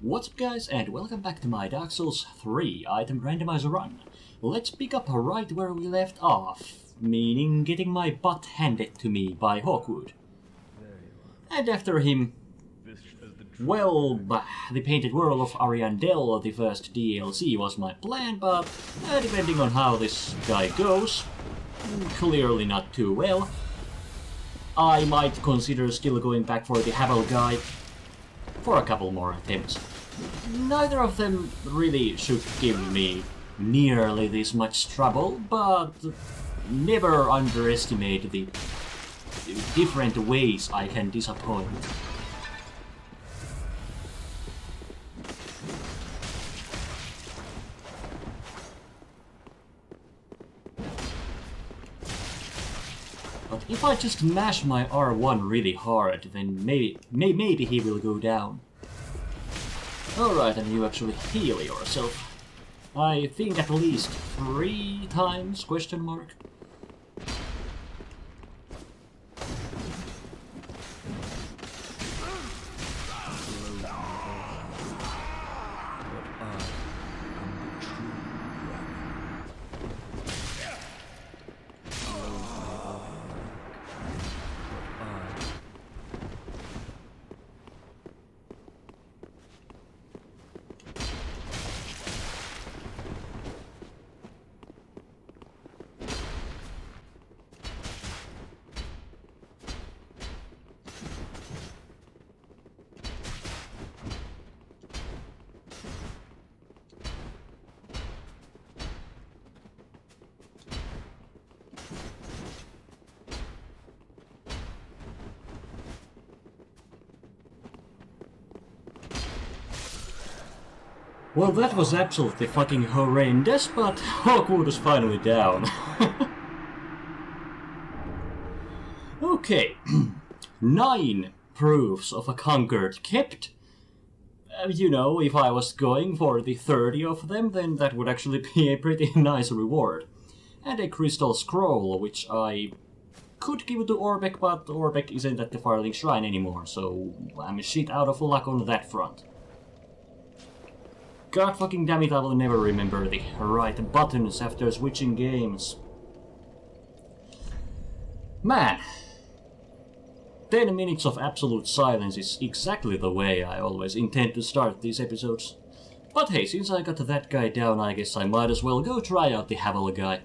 What's up guys, and welcome back to my Dark Souls 3 item randomizer run. Let's pick up right where we left off, meaning getting my butt handed to me by Hawkwood. And after him, well, the Painted World of Ariandel, the first DLC, was my plan, but depending on how this guy goes, clearly not too well, I might consider still going back for the Havel guy for a couple more attempts. Neither of them really should give me nearly this much trouble, but never underestimate the different ways I can disappoint. But if I just mash my R1 really hard, then maybe he will go down. Alright, and you actually heal yourself. I think at least 3 times, question mark. Well, that was absolutely fucking horrendous, but Hawkwood is finally down. Okay, 9 proofs of a conquered kept. You know, if I was going for the 30 of them, then that would actually be a pretty nice reward. And a crystal scroll, which I could give to Orbeck, but Orbeck isn't at the Firelink Shrine anymore, so I'm shit out of luck on that front. God fucking damn it, I will never remember the right buttons after switching games. Man, 10 minutes of absolute silence is exactly the way I always intend to start these episodes. But hey, since I got that guy down, I guess I might as well go try out the Havel guy.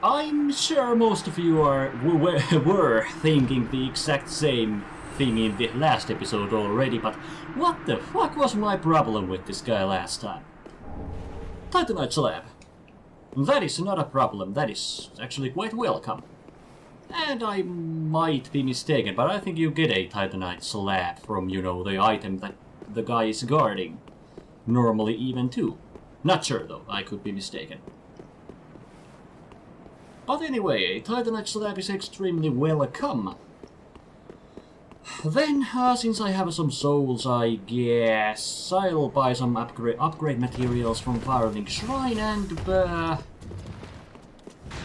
I'm sure most of you were thinking the exact same thing in the last episode already, but what the fuck was my problem with this guy last time? Titanite slab. That is not a problem, that is actually quite welcome. And I might be mistaken, but I think you get a Titanite slab from, you know, the item that the guy is guarding. Normally even 2. Not sure though, I could be mistaken. But anyway, a Titanite slab is extremely welcome. Then, since I have some souls, I guess I'll buy some upgrade materials from Firelink Shrine, and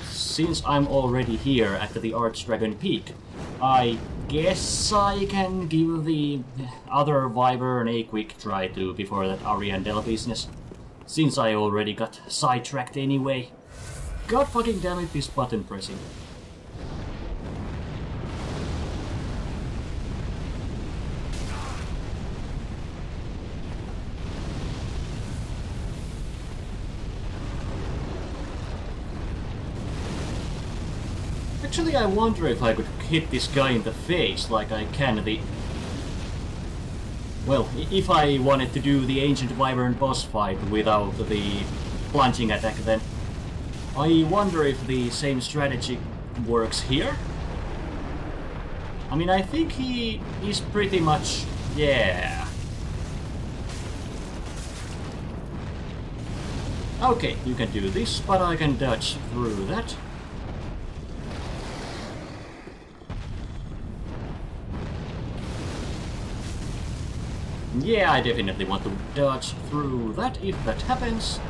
since I'm already here at the Archdragon Peak, I guess I can give the other Wyvern a quick try too before that Ariandel business, since I already got sidetracked anyway. God fucking damn it, this button pressing. Actually, I wonder if I could hit this guy in the face like I can the... Well, if I wanted to do the Ancient Wyvern boss fight without the plunging attack, then I wonder if the same strategy works here? I mean, I think he is pretty much... yeah. Okay, you can do this, but I can dodge through that. Yeah, I definitely want to dodge through that if that happens.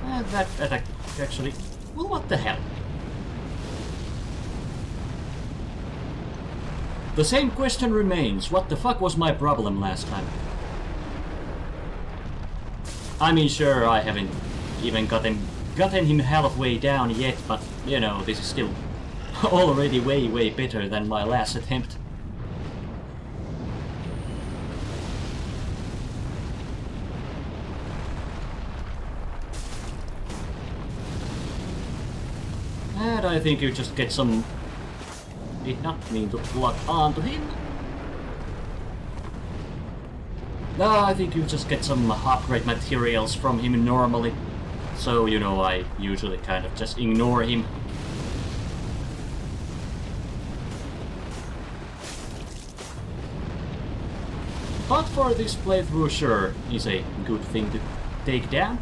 And that attack actually... well, what the hell? The same question remains. What the fuck was my problem last time? I mean, sure, I haven't even gotten him halfway down yet, but, you know, this is still already way better than my last attempt. And I think you just get some... did not mean to lock onto him. No, I think you just get some upgrade materials from him normally. So, you know, I usually kind of just ignore him. But for this playthrough, sure, is a good thing to take down.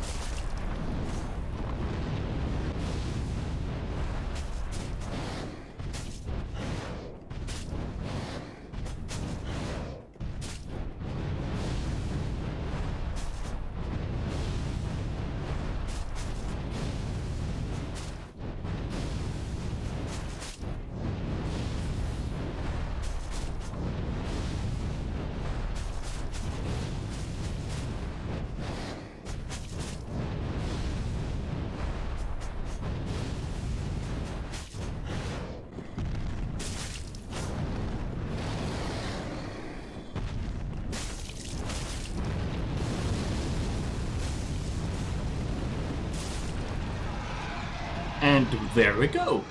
And there we go!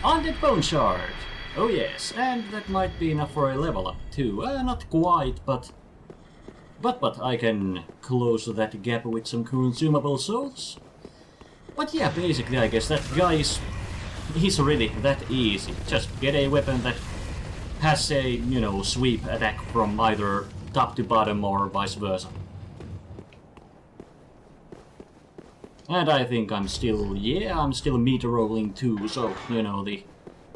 Undead Bone Shard! Oh yes, and that might be enough for a level up too. Not quite, but I can close that gap with some consumable souls. But yeah, basically I guess that guy he's really that easy. Just get a weapon that has a, you know, sweep attack from either top to bottom or vice versa. And I think I'm still meter rolling too, so, you know,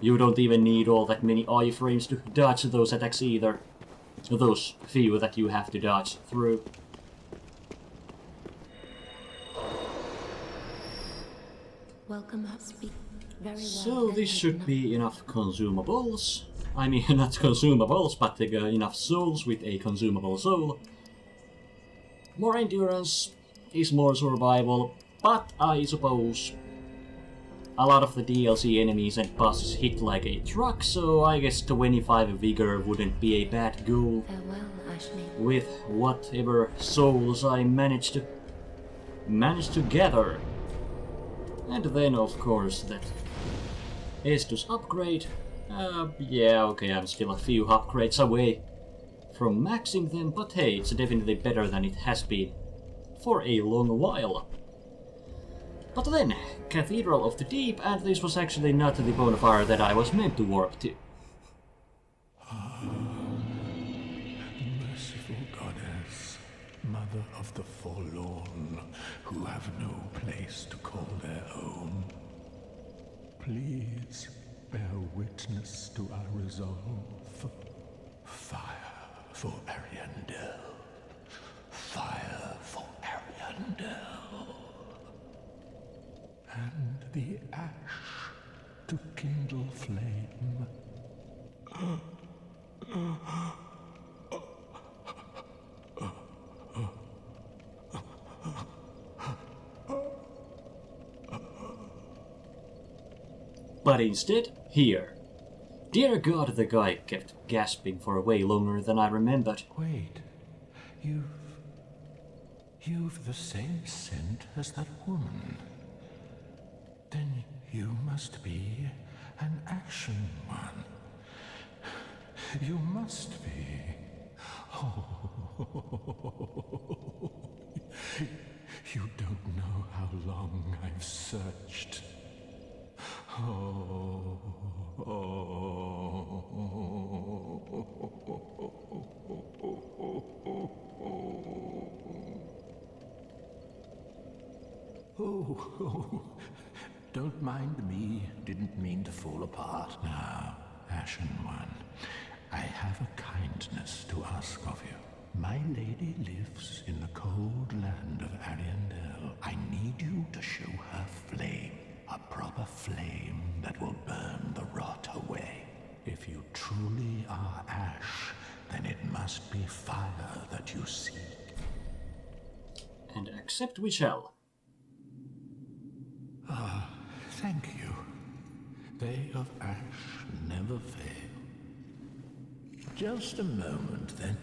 you don't even need all that many iframes to dodge those attacks either. Those few that you have to dodge through. Welcome up, speak. Very well. So this should be enough consumables. I mean, not consumables, but enough souls with a consumable soul. More endurance is more survival. But I suppose a lot of the DLC enemies and bosses hit like a truck, so I guess 25 vigor wouldn't be a bad goal. Farewell, Ashley. With whatever souls I manage to gather. And then of course that Estus upgrade. Yeah, okay, I'm still a few upgrades away from maxing them, but hey, it's definitely better than it has been for a long while. But then, Cathedral of the Deep, and this was actually not the bonfire that I was meant to warp to. Merciful goddess, mother of the forlorn, who have no place to call their own, please bear witness to our resolve. Fire for Ariandel. Fire for Ariandel. And the ash to kindle flame. But instead, here. Dear God, the guy kept gasping for way longer than I remembered. Wait, you've the same scent as that woman. Then You must be an Ashen One. You must be. Oh, you don't know how long I've searched. Oh, don't mind me. Didn't mean to fall apart. Now, Ashen One, I have a kindness to ask of you. My lady lives in the cold land of Ariandel. I need you to show her flame. A proper flame that will burn the rot away. If you truly are ash, then it must be fire that you seek. And accept we shall. Thank you. They of ash never fail. Just a moment, then.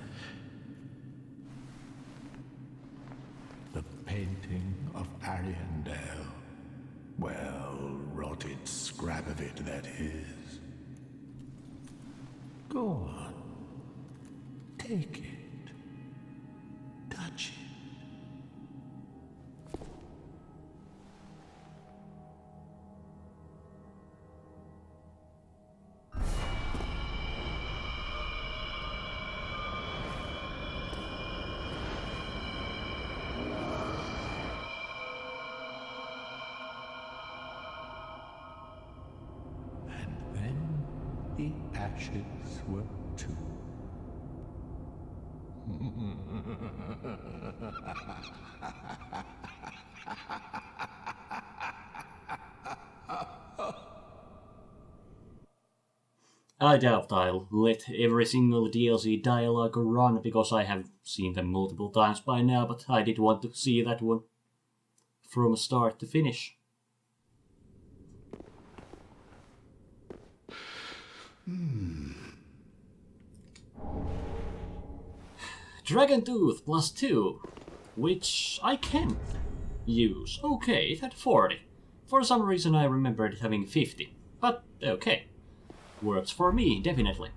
The painting of Ariandel. Well, rotted scrap of it, that is. Go on. Take it. Touch it. The ashes were too. I doubt I'll let every single DLC dialogue run because I have seen them multiple times by now, but I did want to see that one from start to finish. Dragon Tooth +2, which I can use. Okay, it had 40. For some reason I remembered it having 50, but okay. Works for me, definitely.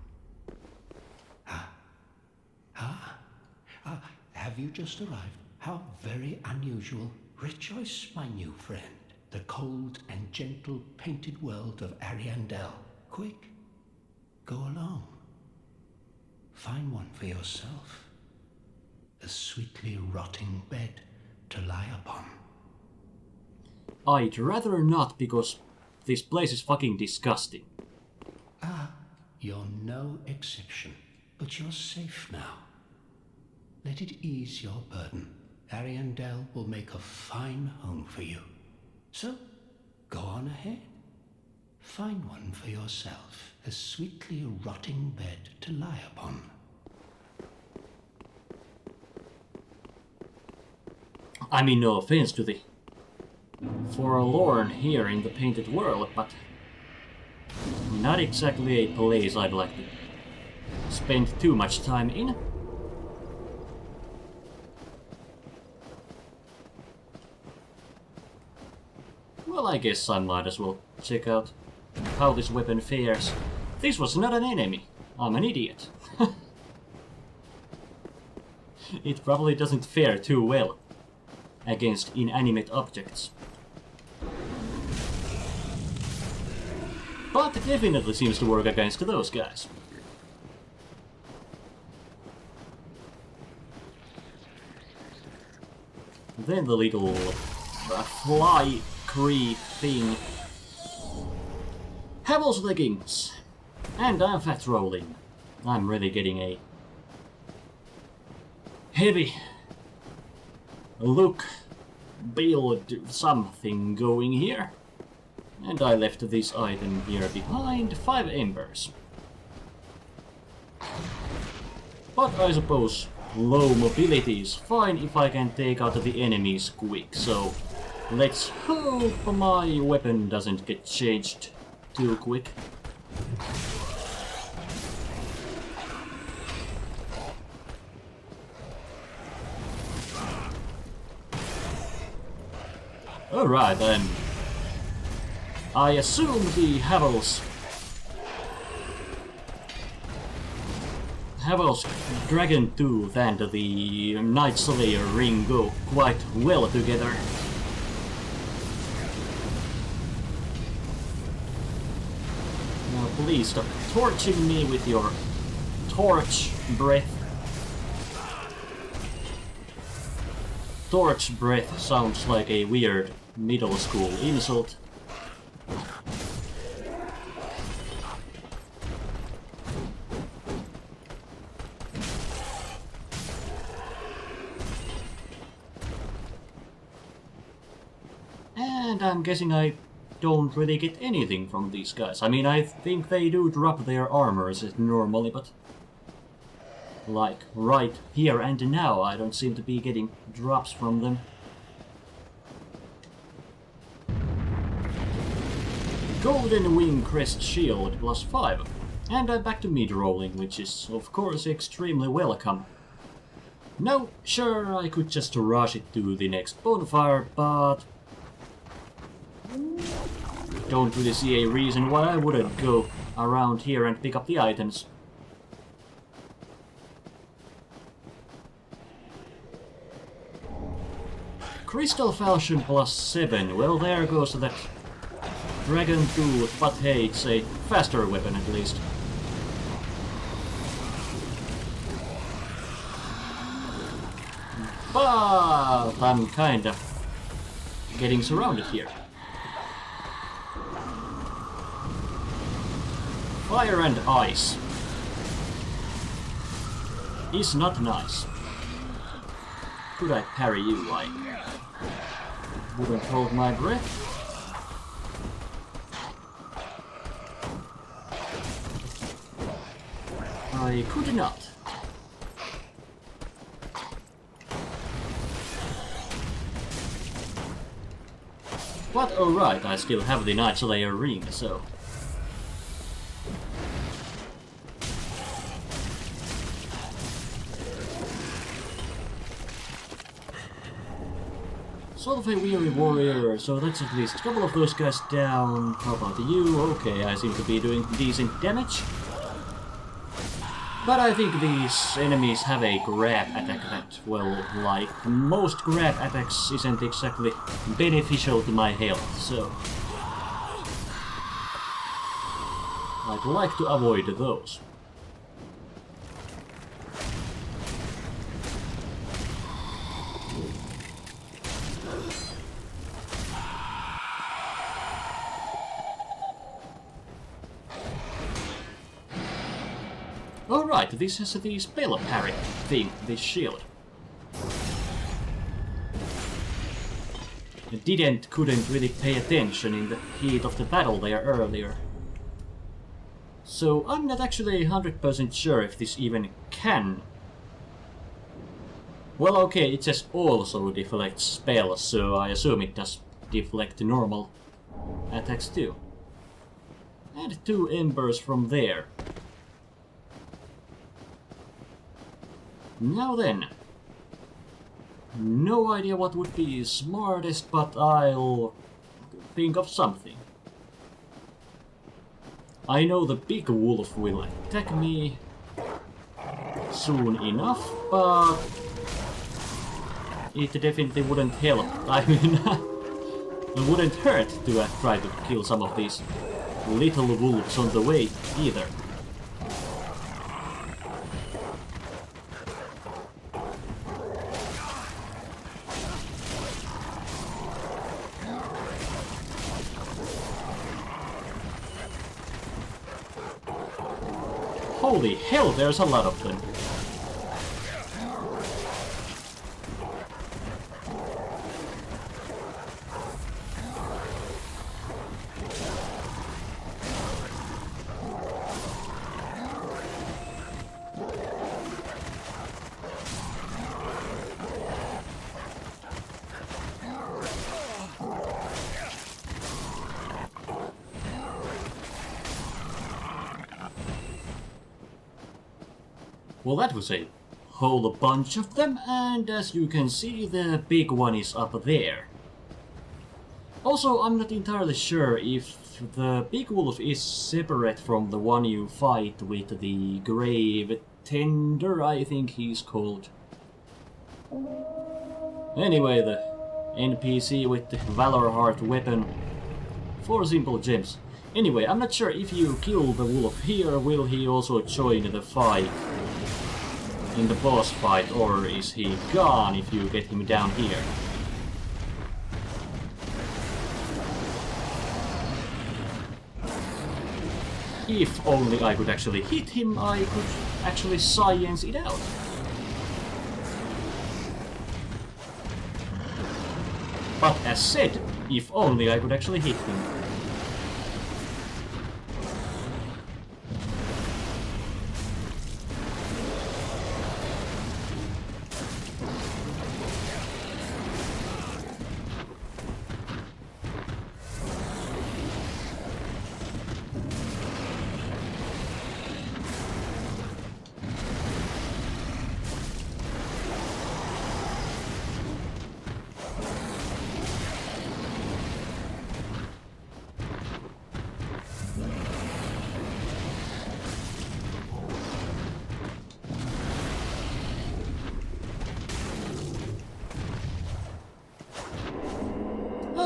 Have you just arrived? How very unusual. Rejoice, my new friend. The cold and gentle painted world of Ariandel. Quick, go along. Find one for yourself. A sweetly rotting bed to lie upon. I'd rather not, because this place is fucking disgusting. You're no exception, but you're safe now. Let it ease your burden. Ariandel will make a fine home for you. So, go on ahead. Find one for yourself, a sweetly rotting bed to lie upon. I mean, no offense to the forlorn here in the painted world, but not exactly a place I'd like to spend too much time in. Well, I guess I might as well check out how this weapon fares. This was not an enemy. I'm an idiot. It probably doesn't fare too well against inanimate objects. But it definitely seems to work against those guys. Then the little fly creep thing. Havel's leggings! And I'm fat rolling. I'm really getting a heavy look, build something going here. And I left this item here behind, 5 embers. But I suppose low mobility is fine if I can take out the enemies quick, so let's hope my weapon doesn't get changed too quick. Alright, I'm I assume the Havel's Dragon Tooth and the Night Slayer ring go quite well together. Now please stop torching me with your torch breath. Torch breath sounds like a weird middle school insult. And I'm guessing I don't really get anything from these guys. I mean, I think they do drop their armors normally, but like right here and now, I don't seem to be getting drops from them. Golden Wing Crest Shield +5. And I'm back to mid-rolling, which is of course extremely welcome. Now, sure, I could just rush it to the next bonfire, but don't really see a reason why I wouldn't go around here and pick up the items. Crystal Falchion +7, well there goes that Dragon Tooth, but hey, it's a faster weapon at least. But I'm kinda getting surrounded here. Fire and ice is not nice. Could I parry you? I wouldn't hold my breath. I could not. But alright, I still have the Night Slayer ring, so sort of a weary warrior, so that's at least a couple of those guys down. How about you? Okay, I seem to be doing decent damage. But I think these enemies have a grab attack that, well, like most grab attacks isn't exactly beneficial to my health, so I'd like to avoid those. Alright, this is the spell parry thing, this shield. Couldn't really pay attention in the heat of the battle there earlier. So I'm not actually 100% sure if this even can. Well, okay, it says also deflects spells, so I assume it does deflect normal attacks too. And 2 embers from there. Now then, no idea what would be smartest, but I'll think of something. I know the big wolf will attack me soon enough, but it definitely wouldn't help. I mean, it wouldn't hurt to try to kill some of these little wolves on the way either. Holy hell, there's a lot of them. Well, that was a whole bunch of them, and as you can see, the big one is up there. Also, I'm not entirely sure if the big wolf is separate from the one you fight with the grave tender, I think he's called. Anyway, the NPC with the Valor Heart weapon. 4 simple gems. Anyway, I'm not sure if you kill the wolf here, will he also join the fight in the boss fight, or is he gone if you get him down here? If only I could actually hit him, I could actually science it out. But as said, if only I could actually hit him.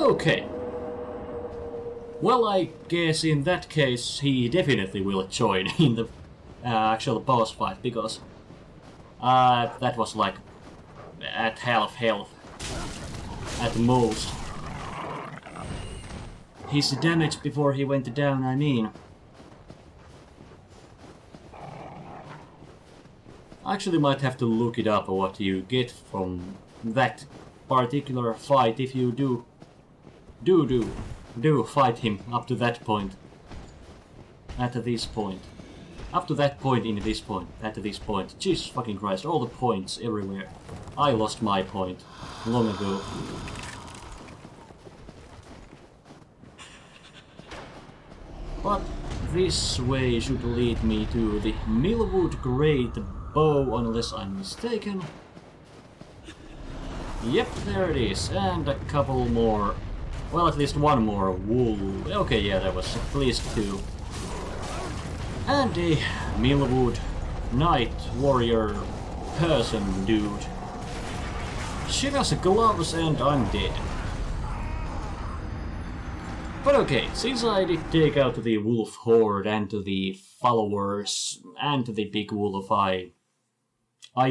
Okay. Well, I guess in that case he definitely will join in the actual boss fight, because that was like at half health at most. His damage before he went down, I mean. I actually might have to look it up what you get from that particular fight if you do fight him up to that point. At this point. Up to that point in this point. At this point. Jesus fucking Christ, all the points everywhere. I lost my point long ago. But this way should lead me to the Millwood Great Bow, unless I'm mistaken. Yep, there it is. And a couple more. Well, at least one more wool. Okay, yeah, there was at least 2. And a Millwood Knight Warrior person dude. She has gloves and I'm dead. But okay, since I did take out the wolf horde and the followers and the big wolf, I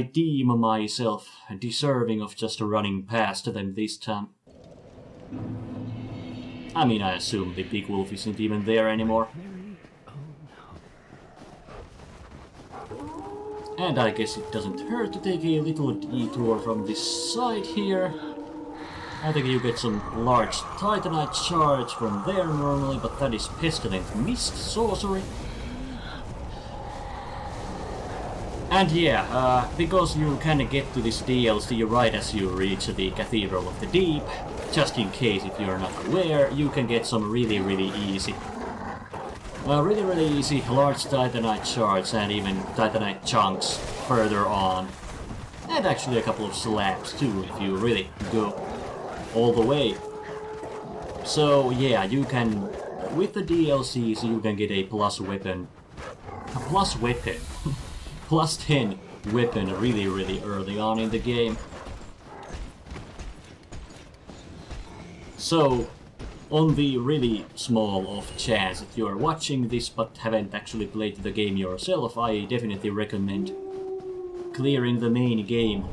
deem myself deserving of just running past them this time. I mean, I assume the big wolf isn't even there anymore. And I guess it doesn't hurt to take a little detour from this side here. I think you get some large Titanite shards from there normally, but that is Pestilent Mist sorcery. And yeah, because you can get to this DLC right as you reach the Cathedral of the Deep, just in case if you're not aware, you can get some really easy large Titanite shards and even Titanite chunks further on. And actually a couple of slabs too, if you really go all the way. So yeah, you can, with the DLCs, you can get a plus weapon. Plus 10 weapon really early on in the game. So, on the really small off chance that you are watching this but haven't actually played the game yourself, I definitely recommend clearing the main game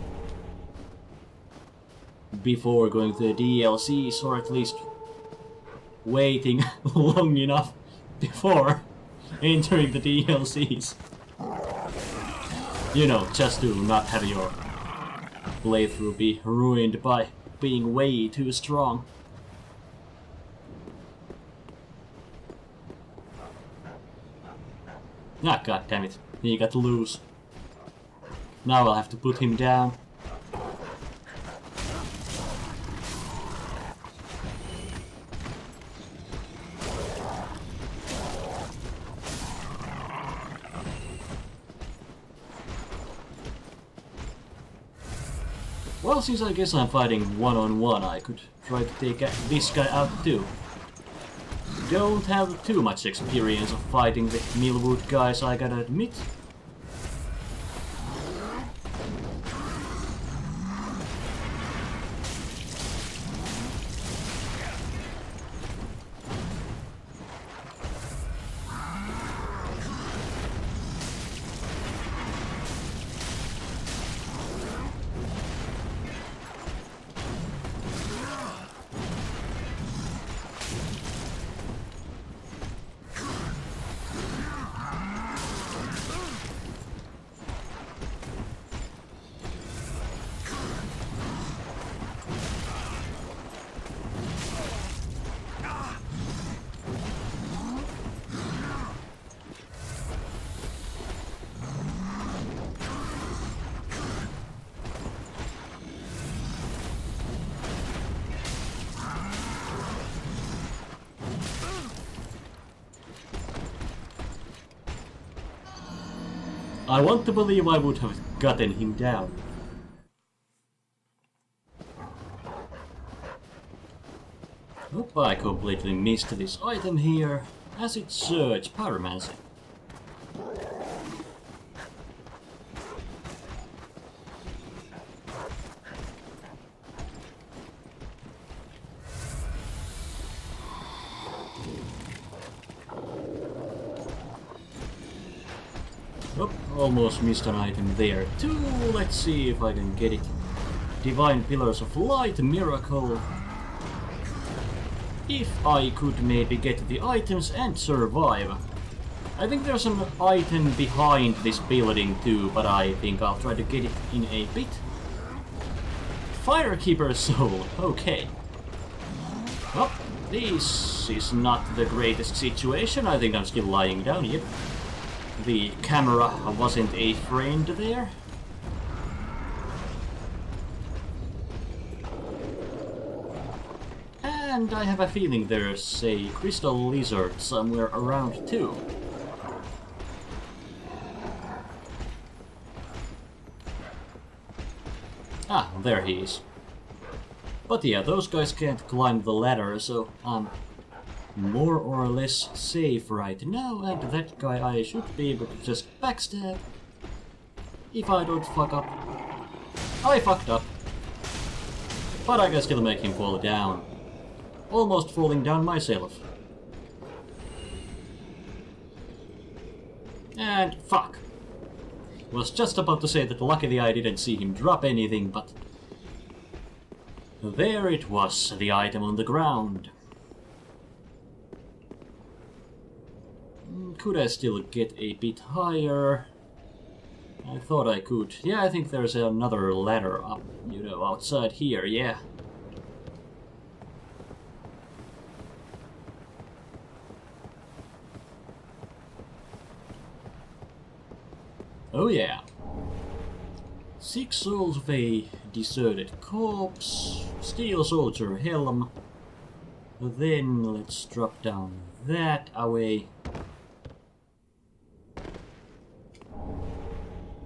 before going to the DLCs, or at least waiting long enough before entering the DLCs. You know, just to not have your playthrough be ruined by being way too strong. Ah, god damn it. He got loose. Now I'll have to put him down. Well, since I guess I'm fighting one-on-one, I could try to take this guy out too. Don't have too much experience of fighting the Millwood guys, I gotta admit. I want to believe I would have gotten him down. Oop, I completely missed this item here. Acid Surge, pyromancy. Oh, almost missed an item there too. Let's see if I can get it. Divine Pillars of Light, Miracle. If I could maybe get the items and survive. I think there's an item behind this building too, but I think I'll try to get it in a bit. Firekeeper's Soul, okay. Oh, this is not the greatest situation. I think I'm still lying down, yep. The camera wasn't a friend there. And I have a feeling there's a crystal lizard somewhere around too. Ah, there he is. But yeah, those guys can't climb the ladder, so I'm more or less safe right now, and that guy I should be able to just backstab if I don't fuck up. I fucked up. But I can still make him fall down. Almost falling down myself. And fuck. Was just about to say that luckily I didn't see him drop anything, but there it was, the item on the ground. Could I still get a bit higher? I thought I could. Yeah, I think there's another ladder up, you know, outside here, yeah. Oh yeah. 6 souls of a deserted corpse, steel soldier helm. Then let's drop down that away.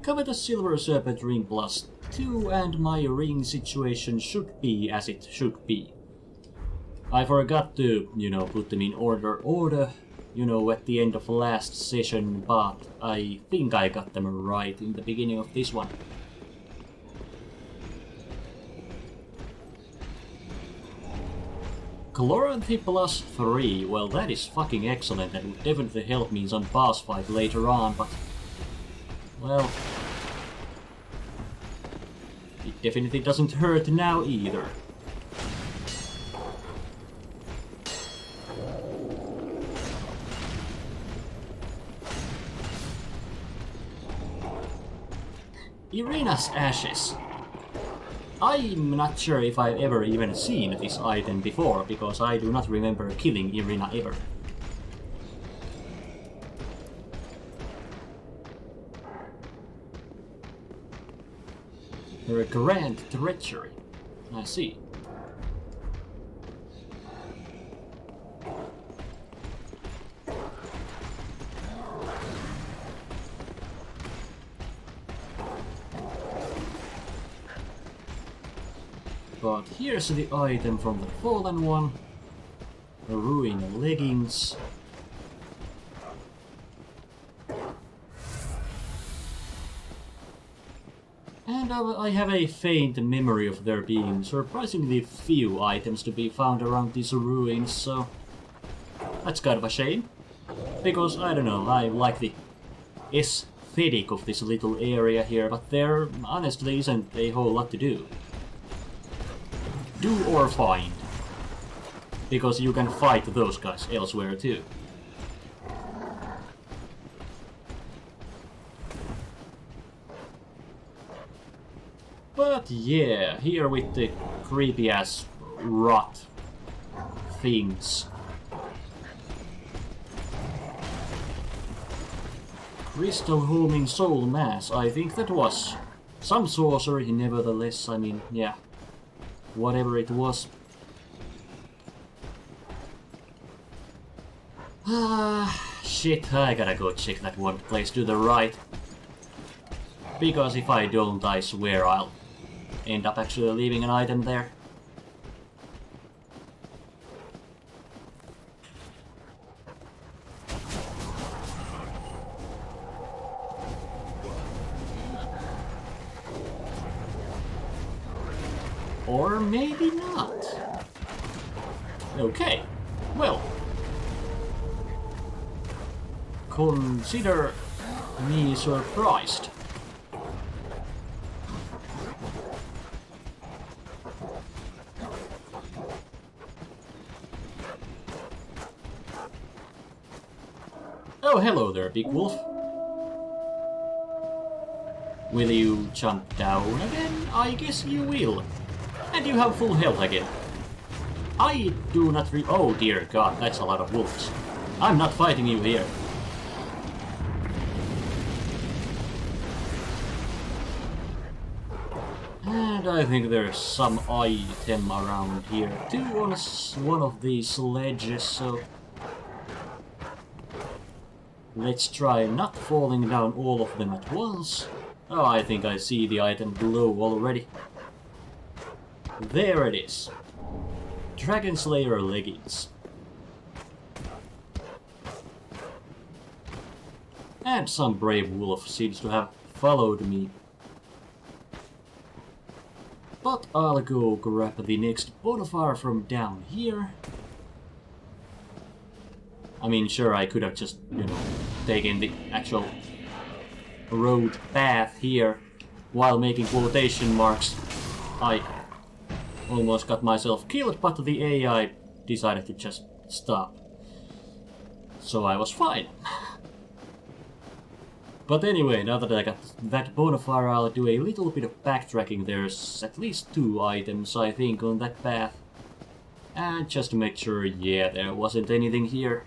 Covetous Silver Serpent Ring +2, and my ring situation should be as it should be. I forgot to, you know, put them in order, you know, at the end of last session, but I think I got them right in the beginning of this one. Chloranthi +3, well that is fucking excellent, that would definitely help me in some boss fight later on, but well, it definitely doesn't hurt now either. Irina's Ashes. I'm not sure if I've ever even seen this item before, because I do not remember killing Irina ever. Her grand treachery. I see. but here's the item from the fallen one. The ruined leggings. And I have a faint memory of there being surprisingly few items to be found around these ruins, so that's kind of a shame. Because, I don't know, I like the aesthetic of this little area here, but there honestly isn't a whole lot to do. Do or find. Because you can fight those guys elsewhere too. But yeah, here with the creepy ass rot things. Crystal homing soul mass, I think that was some sorcery nevertheless, I mean, yeah. Whatever it was. Shit, I gotta go check that one place to the right. Because if I don't, I swear I'll end up actually leaving an item there. Or maybe not. Okay, well. Consider me surprised. Oh, hello there, big wolf. Will you jump down again? I guess you will. And you have full health again. I do not oh dear god, that's a lot of wolves. I'm not fighting you here. And I think there's some item around here too on one of these ledges, so let's try not falling down all of them at once. Oh, I think I see the item below already. There it is. Dragon Slayer leggings. And some brave wolf seems to have followed me. But I'll go grab the next bonfire from down here. I mean, sure, I could have just, you know, taken the actual road path here while making quotation marks. I almost got myself killed, but the AI decided to just stop. So I was fine. But anyway, now that I got that bonfire, I'll do a little bit of backtracking. There's at least 2 items, I think, on that path. And just to make sure, yeah, there wasn't anything here.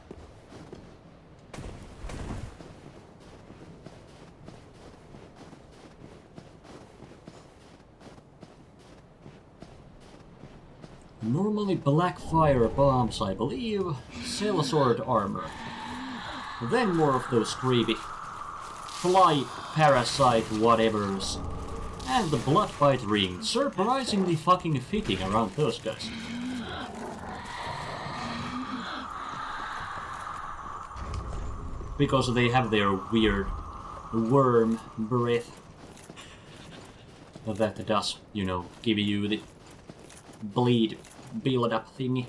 Normally black fire bombs, I believe. Sellsword armor. Then more of those creepy fly parasite whatevers. And the bloodbite ring. Surprisingly fucking fitting around those guys. Because they have their weird worm breath. That does, you know, give you the bleed build-up thingy.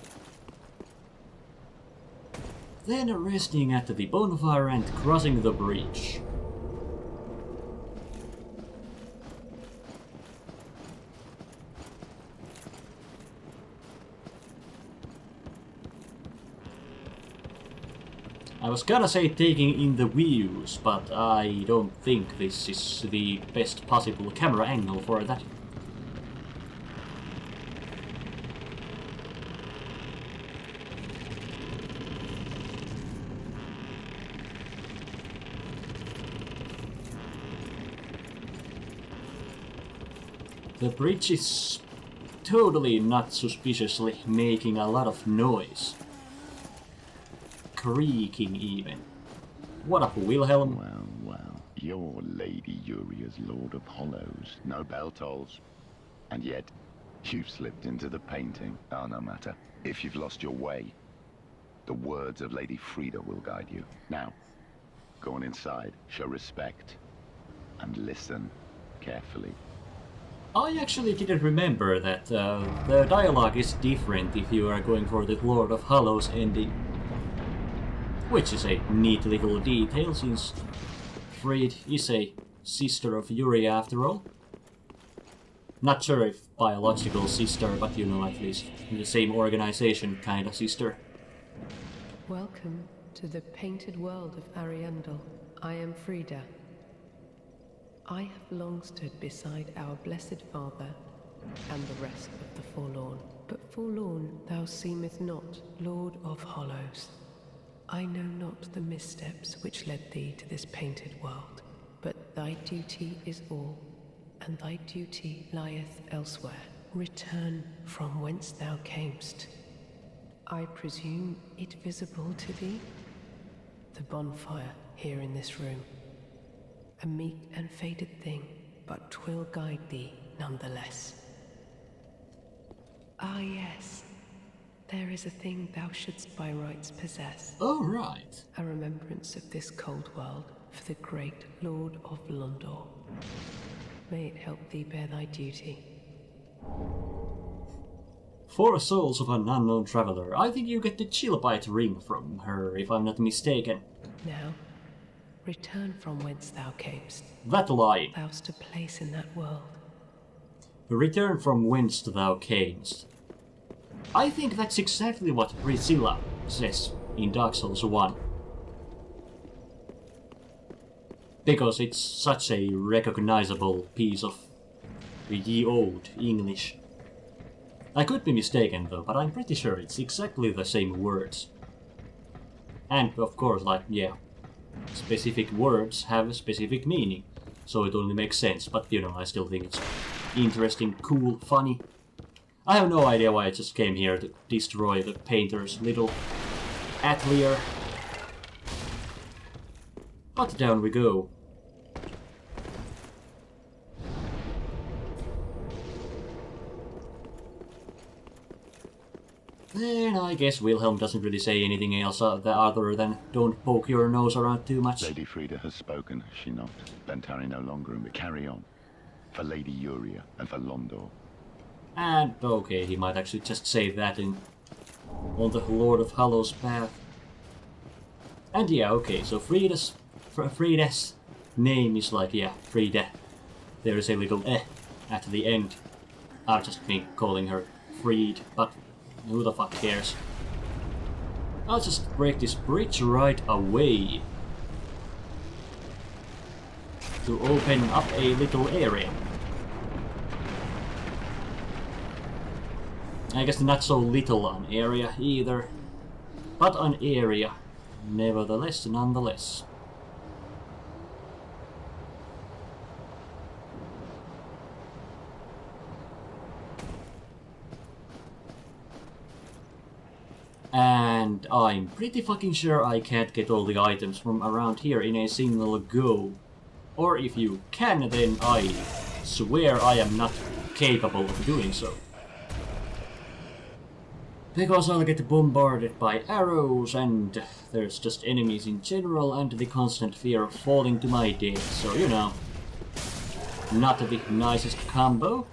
Then resting at the bonfire and crossing the bridge. I was gonna say taking in the views, but I don't think this is the best possible camera angle for that. The bridge is totally not suspiciously making a lot of noise. Creaking even. What up, Wilhelm? Well, well, you're Lady Uria's Lord of Hollows, no bell tolls. And yet, You've slipped into the painting. Oh, no matter. If you've lost your way, the words of Lady Frida will guide you. Now, go on inside, show respect, and listen carefully. I actually didn't remember that the dialogue is different if you are going for the Lord of Hallows ending. Which is a neat little detail, since Fried is a sister of Yuri after all. Not sure if biological sister, but you know, at least in the same organization kinda sister. Welcome to the painted world of Ariandel. I am Frida. I have long stood beside our blessed father and the rest of the forlorn. But forlorn thou seemeth not, Lord of Hollows. I know not the missteps which led thee to this painted world, but thy duty is all, and thy duty lieth elsewhere. Return from whence thou camest. I presume it visible to thee? The bonfire here in this room. A meek and faded thing, but 'twill guide thee nonetheless. Ah yes, there is a thing thou shouldst by rights possess. Oh, right. A remembrance of this cold world for the great Lord of Londor. May it help thee bear thy duty. 4 souls of an unknown traveler. I think you get the Chillbite ring from her, if I'm not mistaken. Now, return from whence thou camest. That line. Thou'st a place in that world. Return from whence thou camest. I think that's exactly what Priscilla says in Dark Souls 1. Because it's such a recognizable piece of ye old English. I could be mistaken though, but I'm pretty sure it's exactly the same words. And of course, like, yeah, specific words have a specific meaning, so it only makes sense, but you know, I still think it's interesting, cool, funny. I have no idea why I just came here to destroy the painter's little atelier. But down we go. Then I guess Wilhelm doesn't really say anything else other than don't poke your nose around too much. Lady Frida has spoken, has she not? Then tarry no longer and carry on. For Lady Yuria and for Londor. And okay, he might actually just say that on the Lord of Hallows path. And yeah, okay, so Frida's name is like, yeah, Frida. There is a little at the end. I've just been calling her Fried, but who the fuck cares? I'll just break this bridge right away to open up a little area. I guess not so little an area either, but an area nevertheless, nonetheless. And I'm pretty fucking sure I can't get all the items from around here in a single go. Or if you can, then I swear I am not capable of doing so. Because I'll get bombarded by arrows, and there's just enemies in general, and the constant fear of falling to my death, so you know. Not the nicest combo.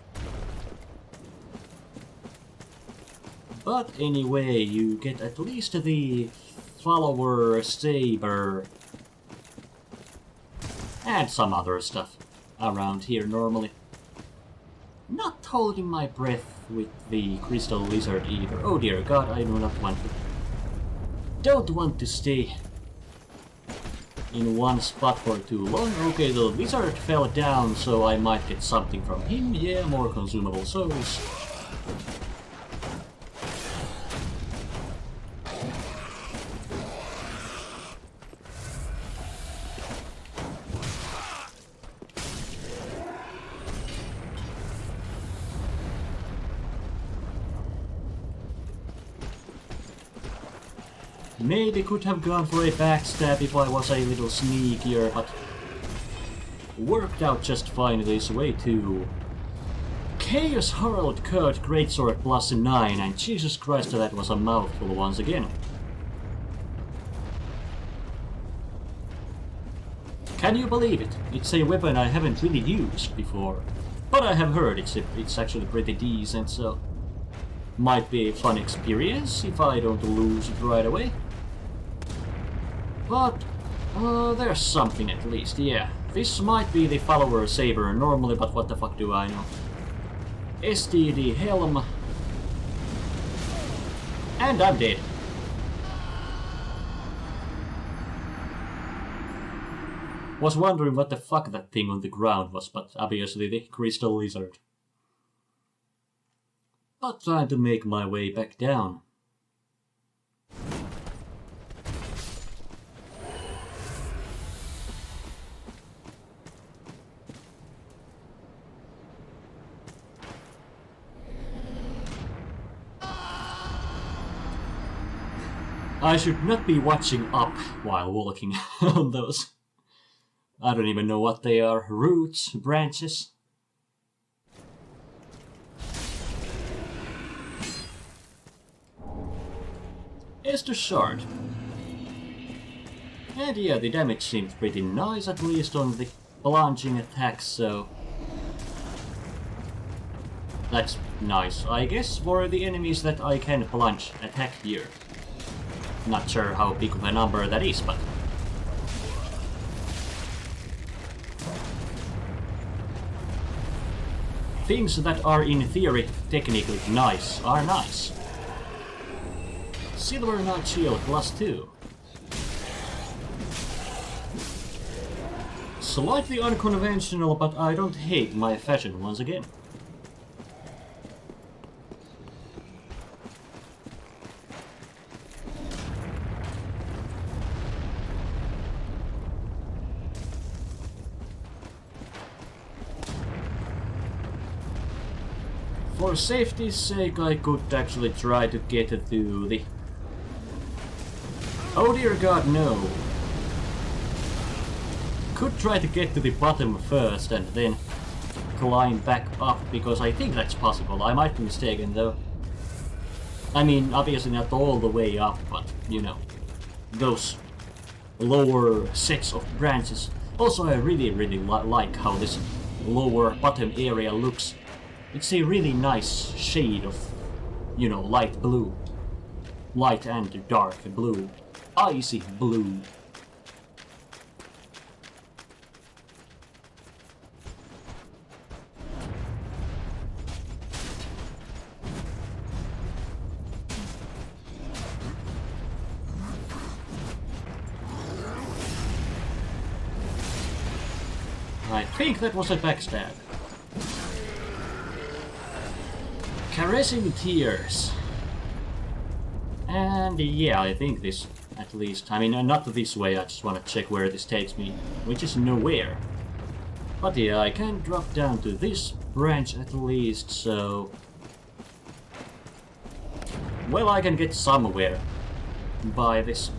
But anyway, you get at least the follower saber. And some other stuff around here normally. Not holding my breath with the crystal lizard either. Oh dear god, I do not want to. Don't want to stay in one spot for too long. Okay, the lizard fell down, so I might get something from him. Yeah, more consumable souls. Maybe could have gone for a backstab if I was a little sneakier, but worked out just fine this way to Chaos Herald Code Greatsword +9, and Jesus Christ, that was a mouthful once again. Can you believe it? It's a weapon I haven't really used before, but I have heard it's actually pretty decent, so might be a fun experience if I don't lose it right away. But there's something at least, yeah. This might be the follower saber normally, but what the fuck do I know? STD Helm. And I'm dead. Was wondering what the fuck that thing on the ground was, but obviously the crystal lizard. But time to make my way back down. I should not be watching up while walking on those. I don't even know what they are. Roots? Branches? Esther Shard. And yeah, the damage seems pretty nice, at least on the plunging attacks, so that's nice, I guess, for the enemies that I can plunge attack here. Not sure how big of a number that is, but things that are in theory technically nice are nice. Silver Knight Shield +2. Slightly unconventional, but I don't hate my fashion once again. For safety's sake, I could actually try to get to the... Oh dear god, no. Could try to get to the bottom first and then climb back up, because I think that's possible. I might be mistaken though. I mean, obviously not all the way up, but you know, those lower sets of branches. Also, I really like how this lower bottom area looks. It's a really nice shade of, you know, light blue. Light and dark blue. Icy blue. I think that was a backstab. Caressing Tears. And yeah, I think this, at least, I mean, not this way, I just want to check where this takes me, which is nowhere. But yeah, I can drop down to this branch at least, so... Well, I can get somewhere by this.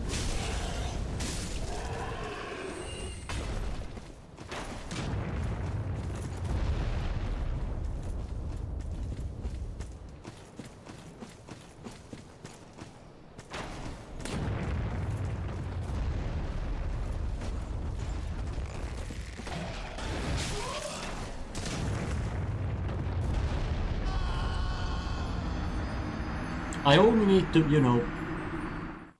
I only need to, you know,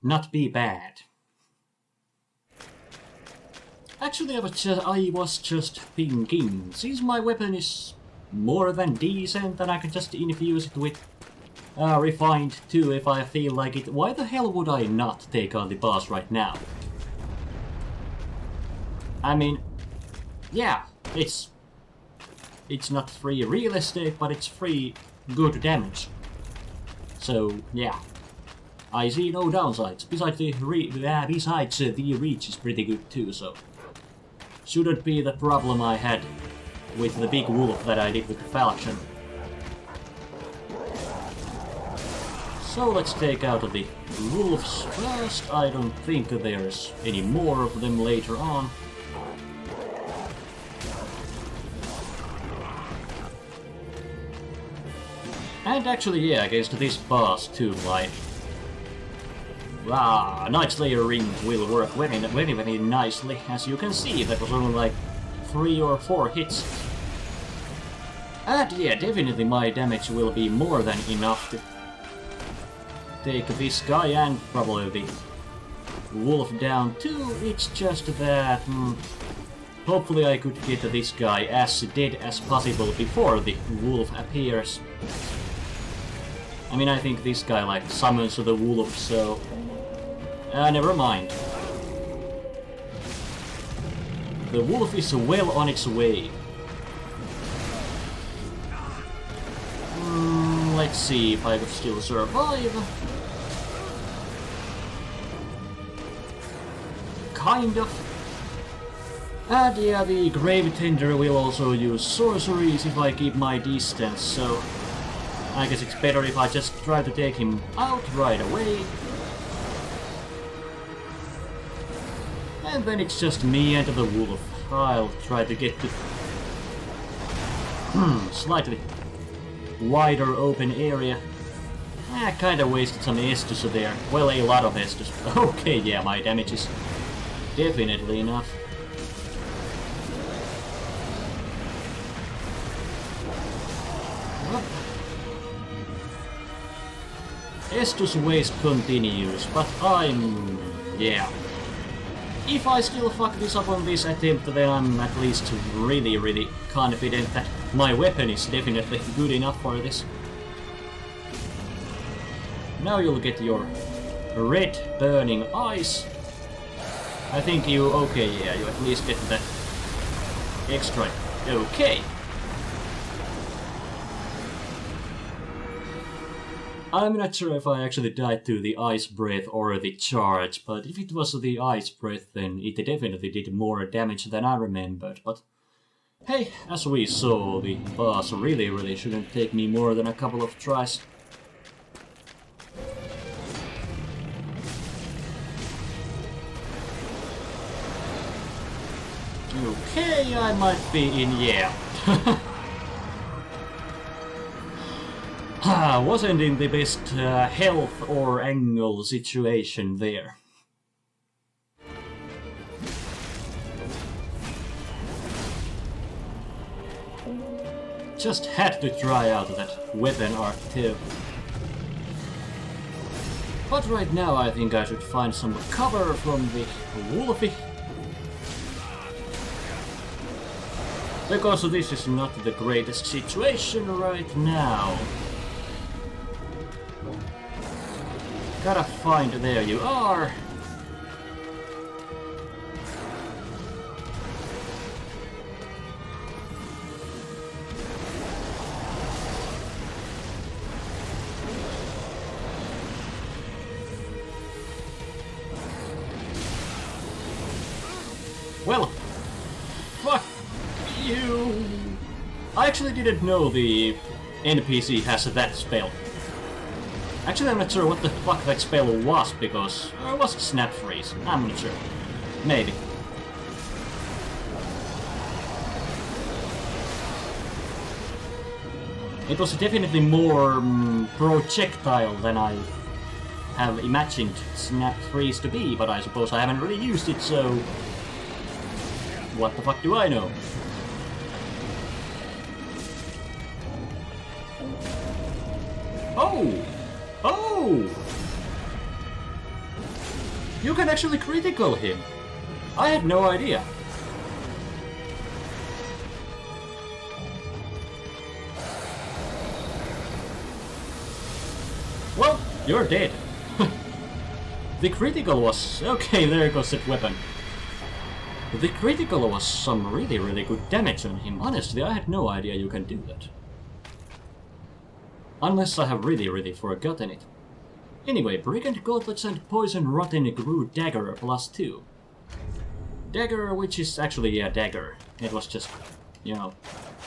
not be bad. Actually, I was just thinking, since my weapon is more than decent, and I can just infuse it with refined too if I feel like it, why the hell would I not take on the boss right now? I mean, yeah, it's not free real estate, but it's free good damage. So, yeah, I see no downsides. Besides, the reach is pretty good too, so shouldn't be the problem I had with the big wolf that I did with the falchion. So let's take out the wolves first. I don't think there's any more of them later on. And actually, yeah, against this boss too, like... Night Slayer ring will work very, very, very nicely. As you can see, that was only like 3 or 4 hits. And yeah, definitely my damage will be more than enough to take this guy and probably the wolf down too. It's just that... hopefully I could get this guy as dead as possible before the wolf appears. I mean, I think this guy like summons the wolf, so... never mind. The wolf is well on its way. Let's see if I could still survive. Kind of. And yeah, the Grave Tender will also use sorceries if I keep my distance, so... I guess it's better if I just try to take him out right away. And then it's just me and the wolf. I'll try to get to... slightly wider open area. Kinda wasted some Estus there. Well, a lot of Estus. Okay, yeah, my damage is definitely enough. Estus waste continues, but yeah. If I still fuck this up on this attempt, then I'm at least really, really confident that my weapon is definitely good enough for this. Now you'll get your red burning eyes. I think you... okay, yeah, you at least get that extra... okay. I'm not sure if I actually died to the ice breath or the charge, but if it was the ice breath, then it definitely did more damage than I remembered, but... hey, as we saw, the boss really shouldn't take me more than a couple of tries. Okay, I might be in, yeah. Wasn't in the best health or angle situation there. Just had to try out that weapon art too. But right now I think I should find some cover from the wolfie. Because this is not the greatest situation right now. Gotta find... there you are! Well, fuck you! I actually didn't know the NPC has that spell. Actually, I'm not sure what the fuck that spell was, because... or was it Snap Freeze? I'm not sure. Maybe. It was definitely more projectile than I have imagined Snap Freeze to be, but I suppose I haven't really used it, so... what the fuck do I know? Oh! Oh! You can actually critical him! I had no idea. Well, you're dead. The critical was... okay, there goes that weapon. The critical was some really good damage on him. Honestly, I had no idea you can do that. Unless I have really forgotten it. Anyway, Brigand Gauntlets and Poison Rotten Grew Dagger +2. Dagger, which is actually a dagger. It was just, you know,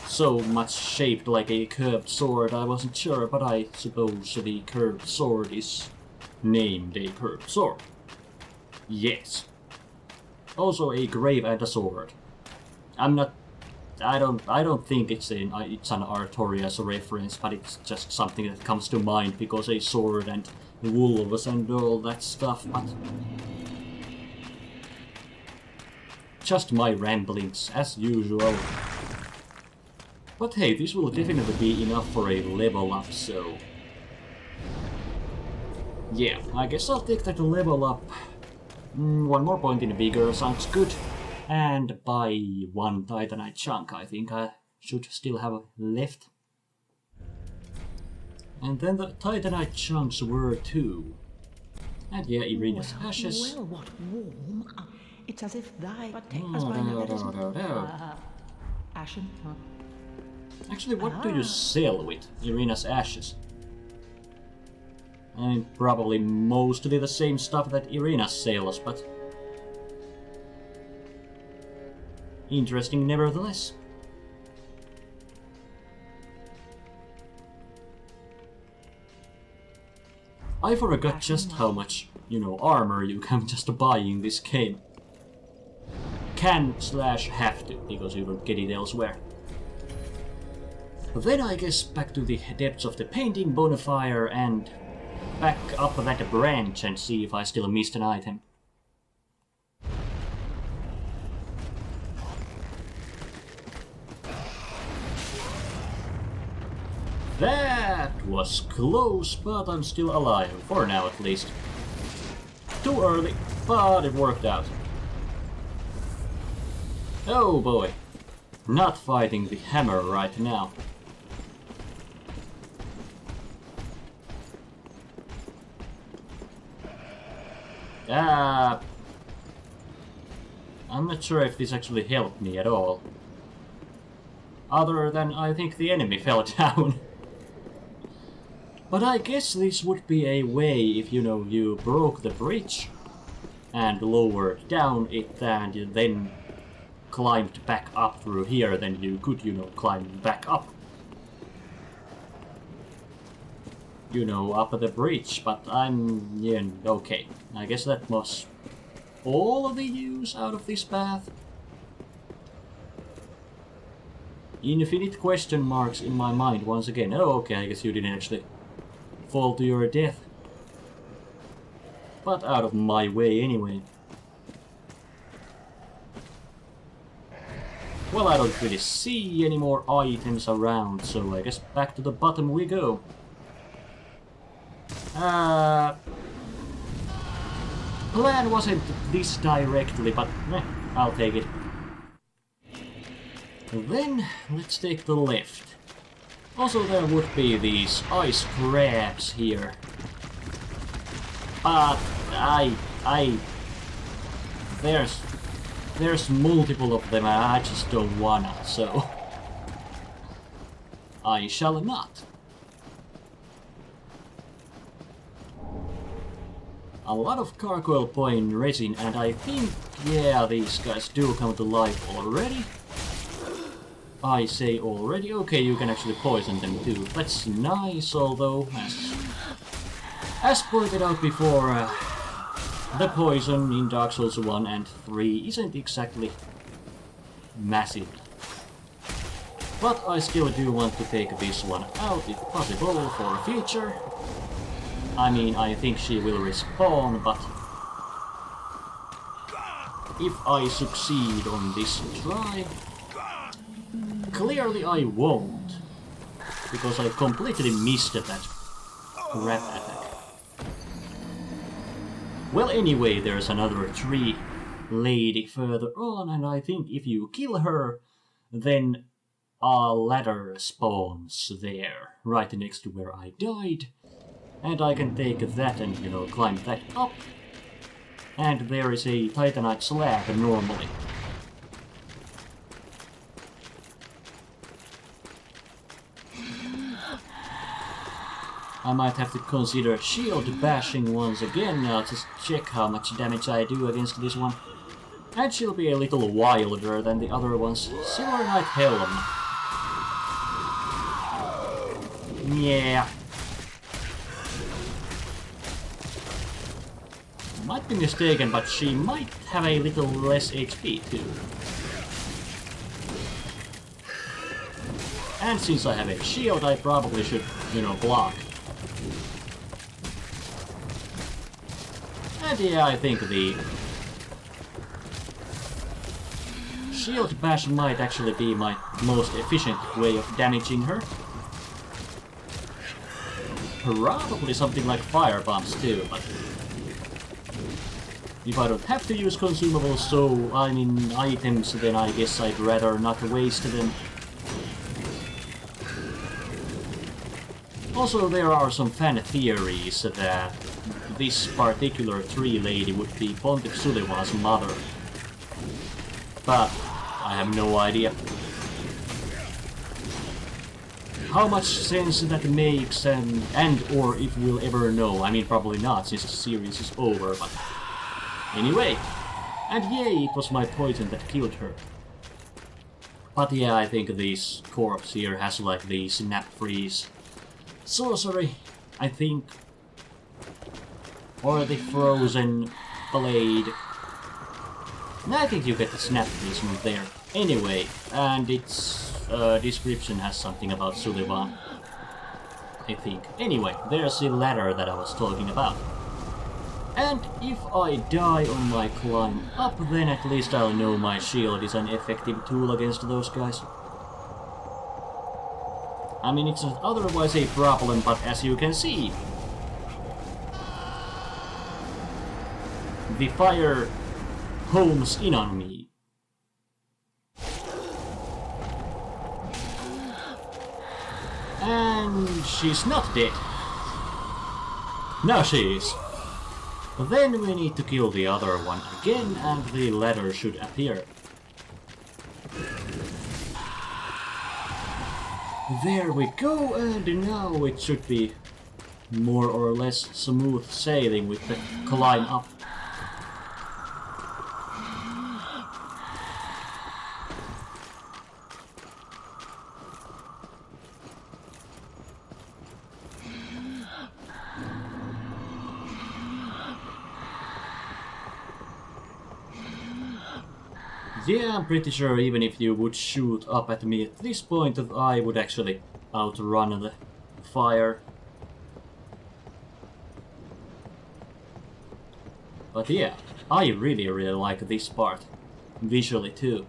so much shaped like a curved sword, I wasn't sure, but I suppose the curved sword is named a curved sword. Yes. Also a grave and a sword. I'm not I don't think it's an Artorias reference, but it's just something that comes to mind because a sword and wolves and all that stuff. But just my ramblings as usual. But hey, this will definitely be enough for a level up, so yeah, I guess I'll take that level up. One more point in vigor sounds good. And by one Titanite chunk, I think I should still have left. And then the Titanite chunks were 2. And yeah, Irina's ashes. Well, what warm. It's as if thy as my ashen. Actually, what do you sell with Irina's ashes? I mean, probably mostly the same stuff that Irina sells, but interesting nevertheless. I forgot just how much, armor you can just buy in this game. Can/have to, because you don't get it elsewhere. Then I guess back to the depths of the painting bonfire and back up that branch and see if I still missed an item. That was close, but I'm still alive, for now at least. Too early, but it worked out. Oh boy, not fighting the hammer right now. I'm not sure if this actually helped me at all. Other than I think the enemy fell down. But I guess this would be a way if, you broke the bridge and lowered down it and you then climbed back up through here, then you could, climb back up. Up the bridge, but okay. I guess that was all of the use out of this path. Infinite question marks in my mind once again. Oh, okay, I guess you didn't actually fall to your death. But out of my way anyway. Well, I don't really see any more items around, so I guess back to the bottom we go. Plan wasn't this directly, but I'll take it. Then, let's take the left. Also, there would be these ice crabs here. But there's multiple of them and I just don't wanna, so I shall not. A lot of gargoyle point resin, and I think, yeah, these guys do come to life already. I say already. Okay, you can actually poison them too. That's nice, although, as pointed out before, the poison in Dark Souls 1 and 3 isn't exactly massive. But I still do want to take this one out if possible for a future. I mean, I think she will respawn, but if I succeed on this try, clearly I won't, because I completely missed that crap attack. Well, anyway, there's another tree lady further on, and I think if you kill her, then a ladder spawns there, right next to where I died. And I can take that and, climb that up. And there is a Titanite slab normally. I might have to consider shield bashing once again. I'll just check how much damage I do against this one. And she'll be a little wilder than the other ones. Silver Knight Helm. Yeah. Might be mistaken, but she might have a little less HP too. And since I have a shield, I probably should, you know, block. And yeah, I think the shield bash might actually be my most efficient way of damaging her. Probably something like fire bombs too, but if I don't have to use consumables, so I mean items, then I guess I'd rather not waste them. Also, there are some fan theories that this particular tree lady would be Pontiff Sulivan's mother. But I have no idea how much sense that makes and or if we'll ever know. I mean, probably not, since the series is over, but anyway. And yay, it was my poison that killed her. But yeah, I think this corpse here has like the snap freeze sorcery, I think. Or the frozen blade. And I think you get the snap freeze move there. Anyway, and its description has something about Sulivan, I think. Anyway, there's the ladder that I was talking about. And if I die on my climb up, then at least I'll know my shield is an effective tool against those guys. I mean, it's otherwise a problem, but as you can see, the fire homes in on me. And she's not dead. Now she is. Then we need to kill the other one again, and the ladder should appear. There we go, and now it should be more or less smooth sailing with the climb up. Yeah, I'm pretty sure even if you would shoot up at me at this point, that I would actually outrun the fire. But yeah, I really like this part, visually too.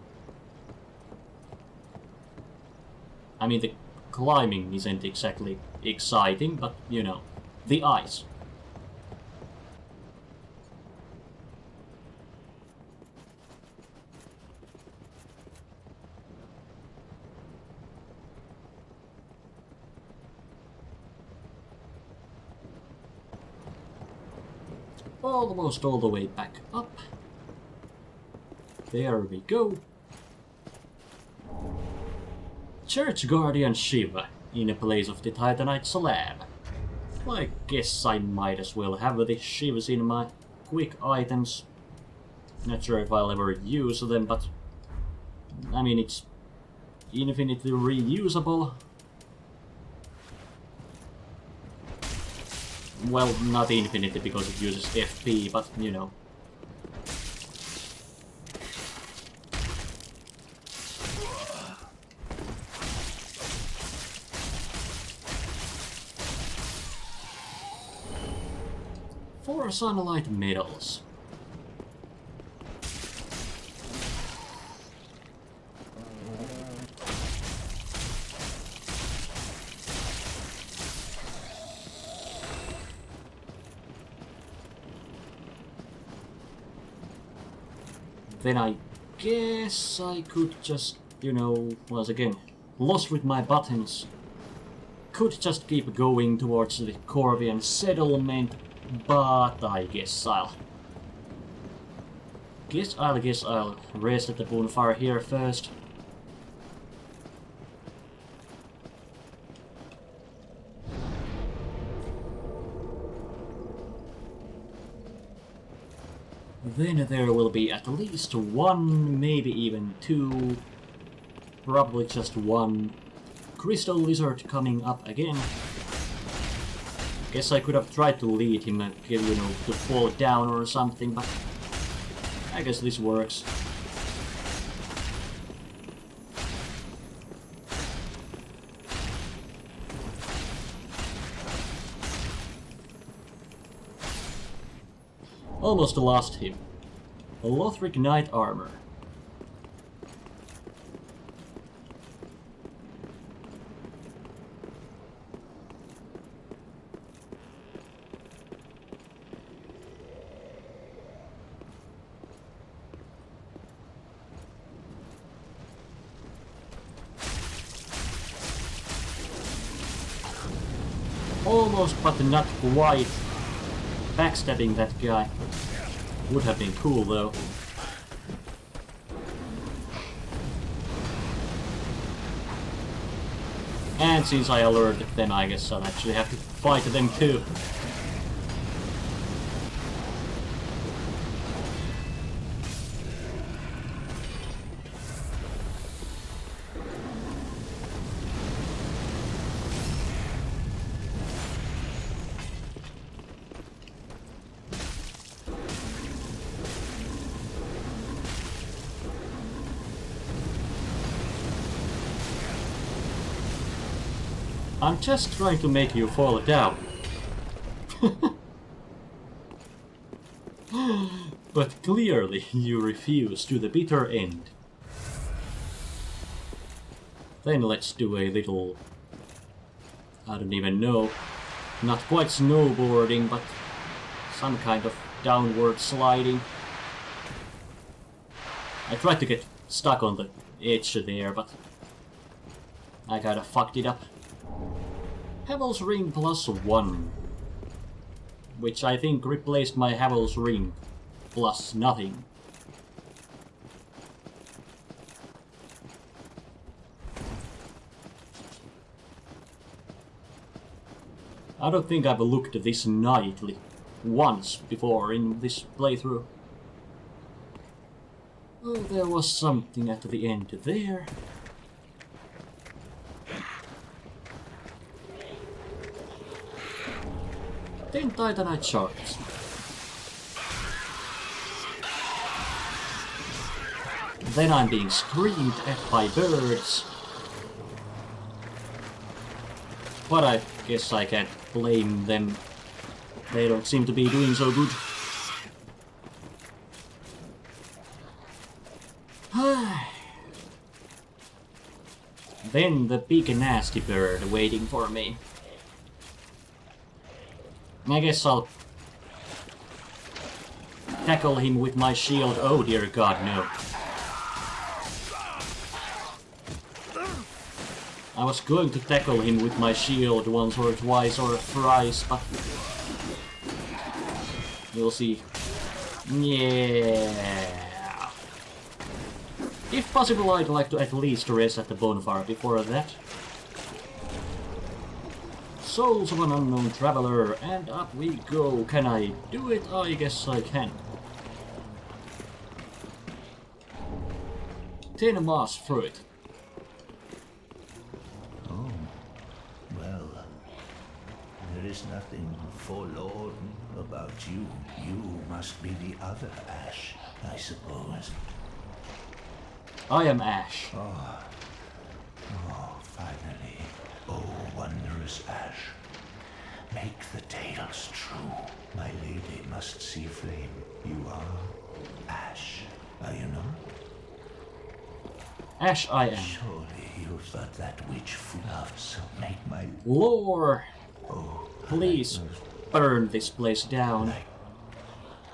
I mean, the climbing isn't exactly exciting, but you know, the ice. Almost all the way back up. There we go. Church Guardian Shiva in place of the Titanite slab. I guess I might as well have the Shivas in my quick items. Not sure if I'll ever use them, but I mean, it's infinitely reusable. Well, not infinitely because it uses FP, but you know. For sunlight medals. Then I guess I could just, you know, once again, lost with my buttons, could just keep going towards the Corvian settlement, but I guess I'll rest at the bonfire here first. Then there will be at least one, maybe even two, probably just one crystal lizard coming up again. Guess I could have tried to lead him and get, you know, to fall down or something, but I guess this works. Almost lost him. Lothric Knight Armor. Almost, but not quite. Backstabbing that guy. Would have been cool though. And since I alerted them, I guess I'll actually have to fight them too. I'm just trying to make you fall down. But clearly you refuse to the bitter end. Then let's do a little... I don't even know. Not quite snowboarding, but some kind of downward sliding. I tried to get stuck on the edge there, but I kinda fucked it up. Havel's Ring +1, which I think replaced my Havel's Ring plus nothing. I don't think I've looked this knightly once before in this playthrough. Oh, there was something at the end there. Then Titanite shards. Then I'm being screamed at by birds. But I guess I can't blame them. They don't seem to be doing so good. Then the big nasty bird waiting for me. I guess I'll tackle him with my shield. Oh dear god, no. I was going to tackle him with my shield once or twice or thrice, but... We'll see. Yeah. If possible, I'd like to at least rest at the bonfire before that. Souls of an Unknown Traveler, and up we go. Can I do it? I guess I can. 10 moss fruit. Oh, well, there is nothing forlorn about you. You must be the other Ash, I suppose. I am Ash. Oh, finally. Oh, wondrous Ash. Make the tales true. My lady must see flame. You are Ash, are you not? Ash I am. Surely you've got that witch full of, so make my... Lore! Oh, Please burn this place down.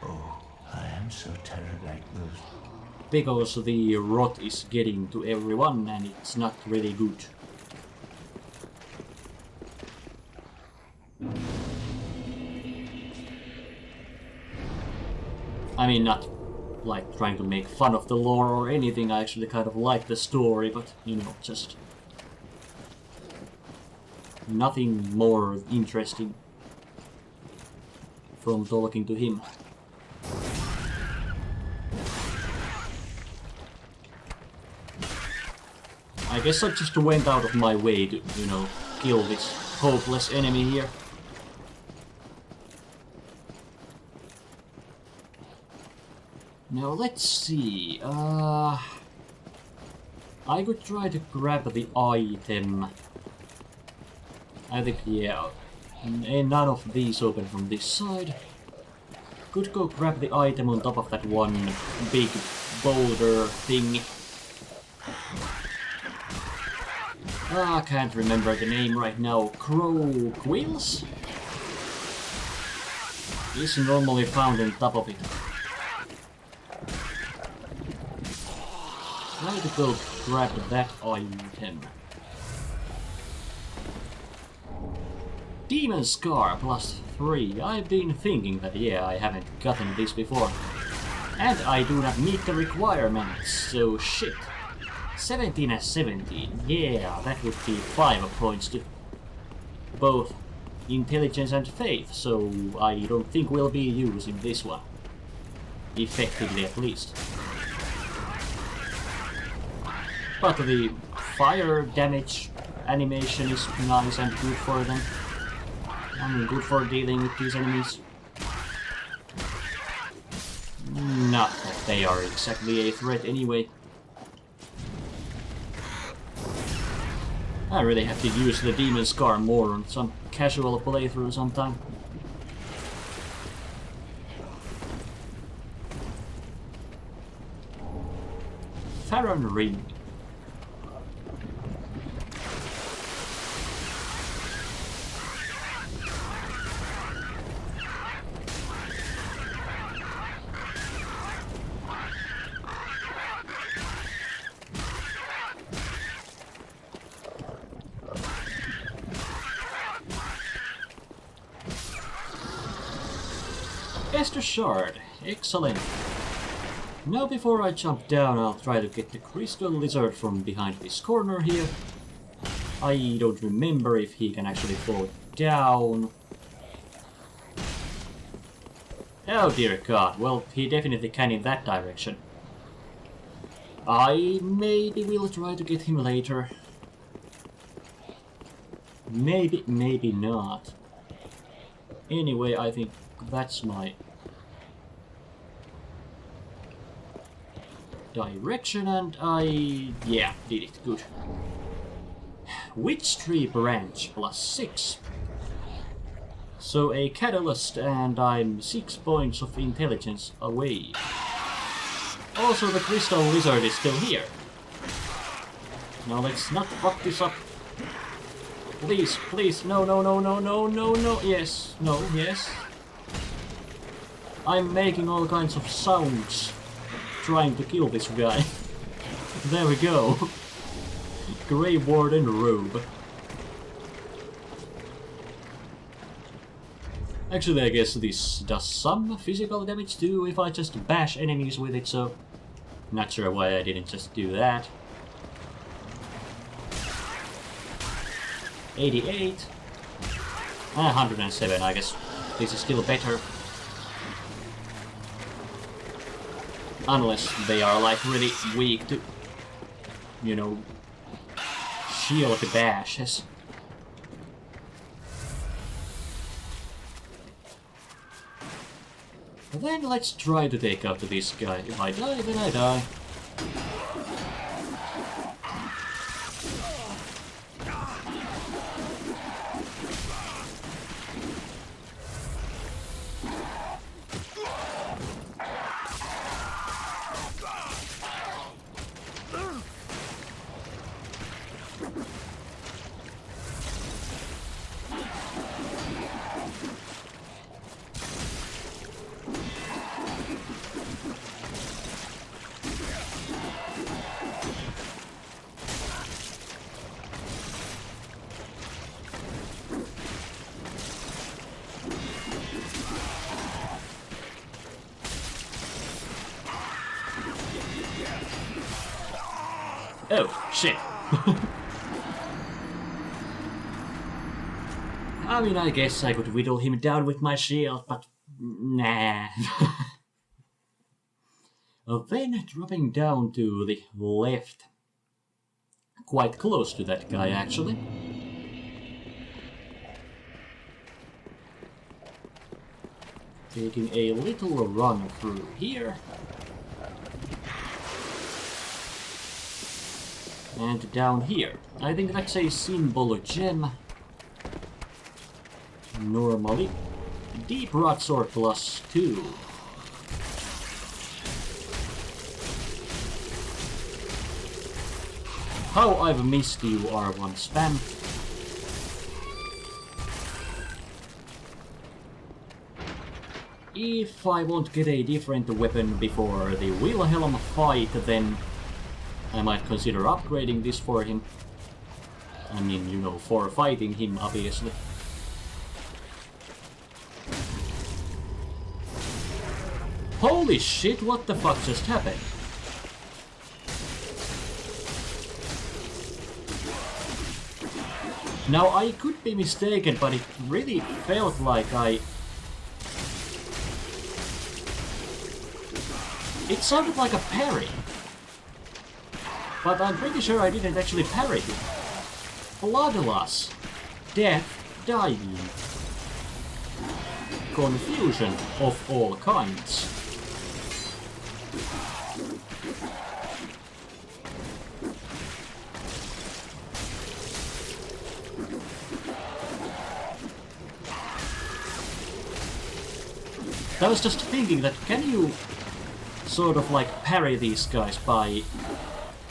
oh, I am so tired like those. Because the rot is getting to everyone and it's not really good. I mean, not like trying to make fun of the lore or anything. I actually kind of like the story, but you know, just nothing more interesting from talking to him. I guess I just went out of my way to, you know, kill this hopeless enemy here. Now let's see, I could try to grab the item. I think, yeah, and none of these open from this side. could go grab the item on top of that one big boulder thing. I can't remember the name right now. Crow quills? Is normally found on top of it. Try to go grab that item. Demon Scar +3. I've been thinking that yeah, I haven't gotten this before. And I do not meet the requirements, so shit. 17 and 17. Yeah, that would be 5 points to both intelligence and faith, so I don't think we'll be using this one. Effectively at least. But the fire damage animation is nice and good for them. I mean, good for dealing with these enemies. Not that they are exactly a threat anyway. I really have to use the Demon Scar more on some casual playthrough sometime. Farron Ring. Esther Shard, excellent. Now before I jump down, I'll try to get the crystal lizard from behind this corner here. I don't remember if he can actually fall down. Oh dear god, well he definitely can in that direction. I maybe will try to get him later. Maybe, maybe not. Anyway, I think that's my direction, and yeah, did it, good. Witch Tree Branch +6. So a catalyst, and I'm 6 points of intelligence away. Also, the crystal lizard is still here. Now let's not fuck this up. Please, please, no, no, no, no, no, no, no, yes, no, yes. I'm making all kinds of sounds trying to kill this guy. There we go. Grey Warden robe. Actually, I guess this does some physical damage too if I just bash enemies with it, so not sure why I didn't just do that. 88. 107, I guess this is still better. Unless they are like really weak to, you know, shield bashes. Then let's try to take out this guy. If I die, then I die. Oh, shit. I mean, I guess I could whittle him down with my shield, but nah. Then dropping down to the left. Quite close to that guy, actually. Taking a little run through here. And down here. I think that's a symbol gem. Normally. Deep Rot Sword +2. How I've missed you, R1 spam. If I won't get a different weapon before the Wilhelm fight, then I might consider upgrading this for him. I mean, you know, for fighting him, obviously. Holy shit, what the fuck just happened? Now, I could be mistaken, but it really felt like It sounded like a parry. But I'm pretty sure I didn't actually parry it. Blood loss. Death. Dying. Confusion of all kinds. I was just thinking that can you sort of like parry these guys by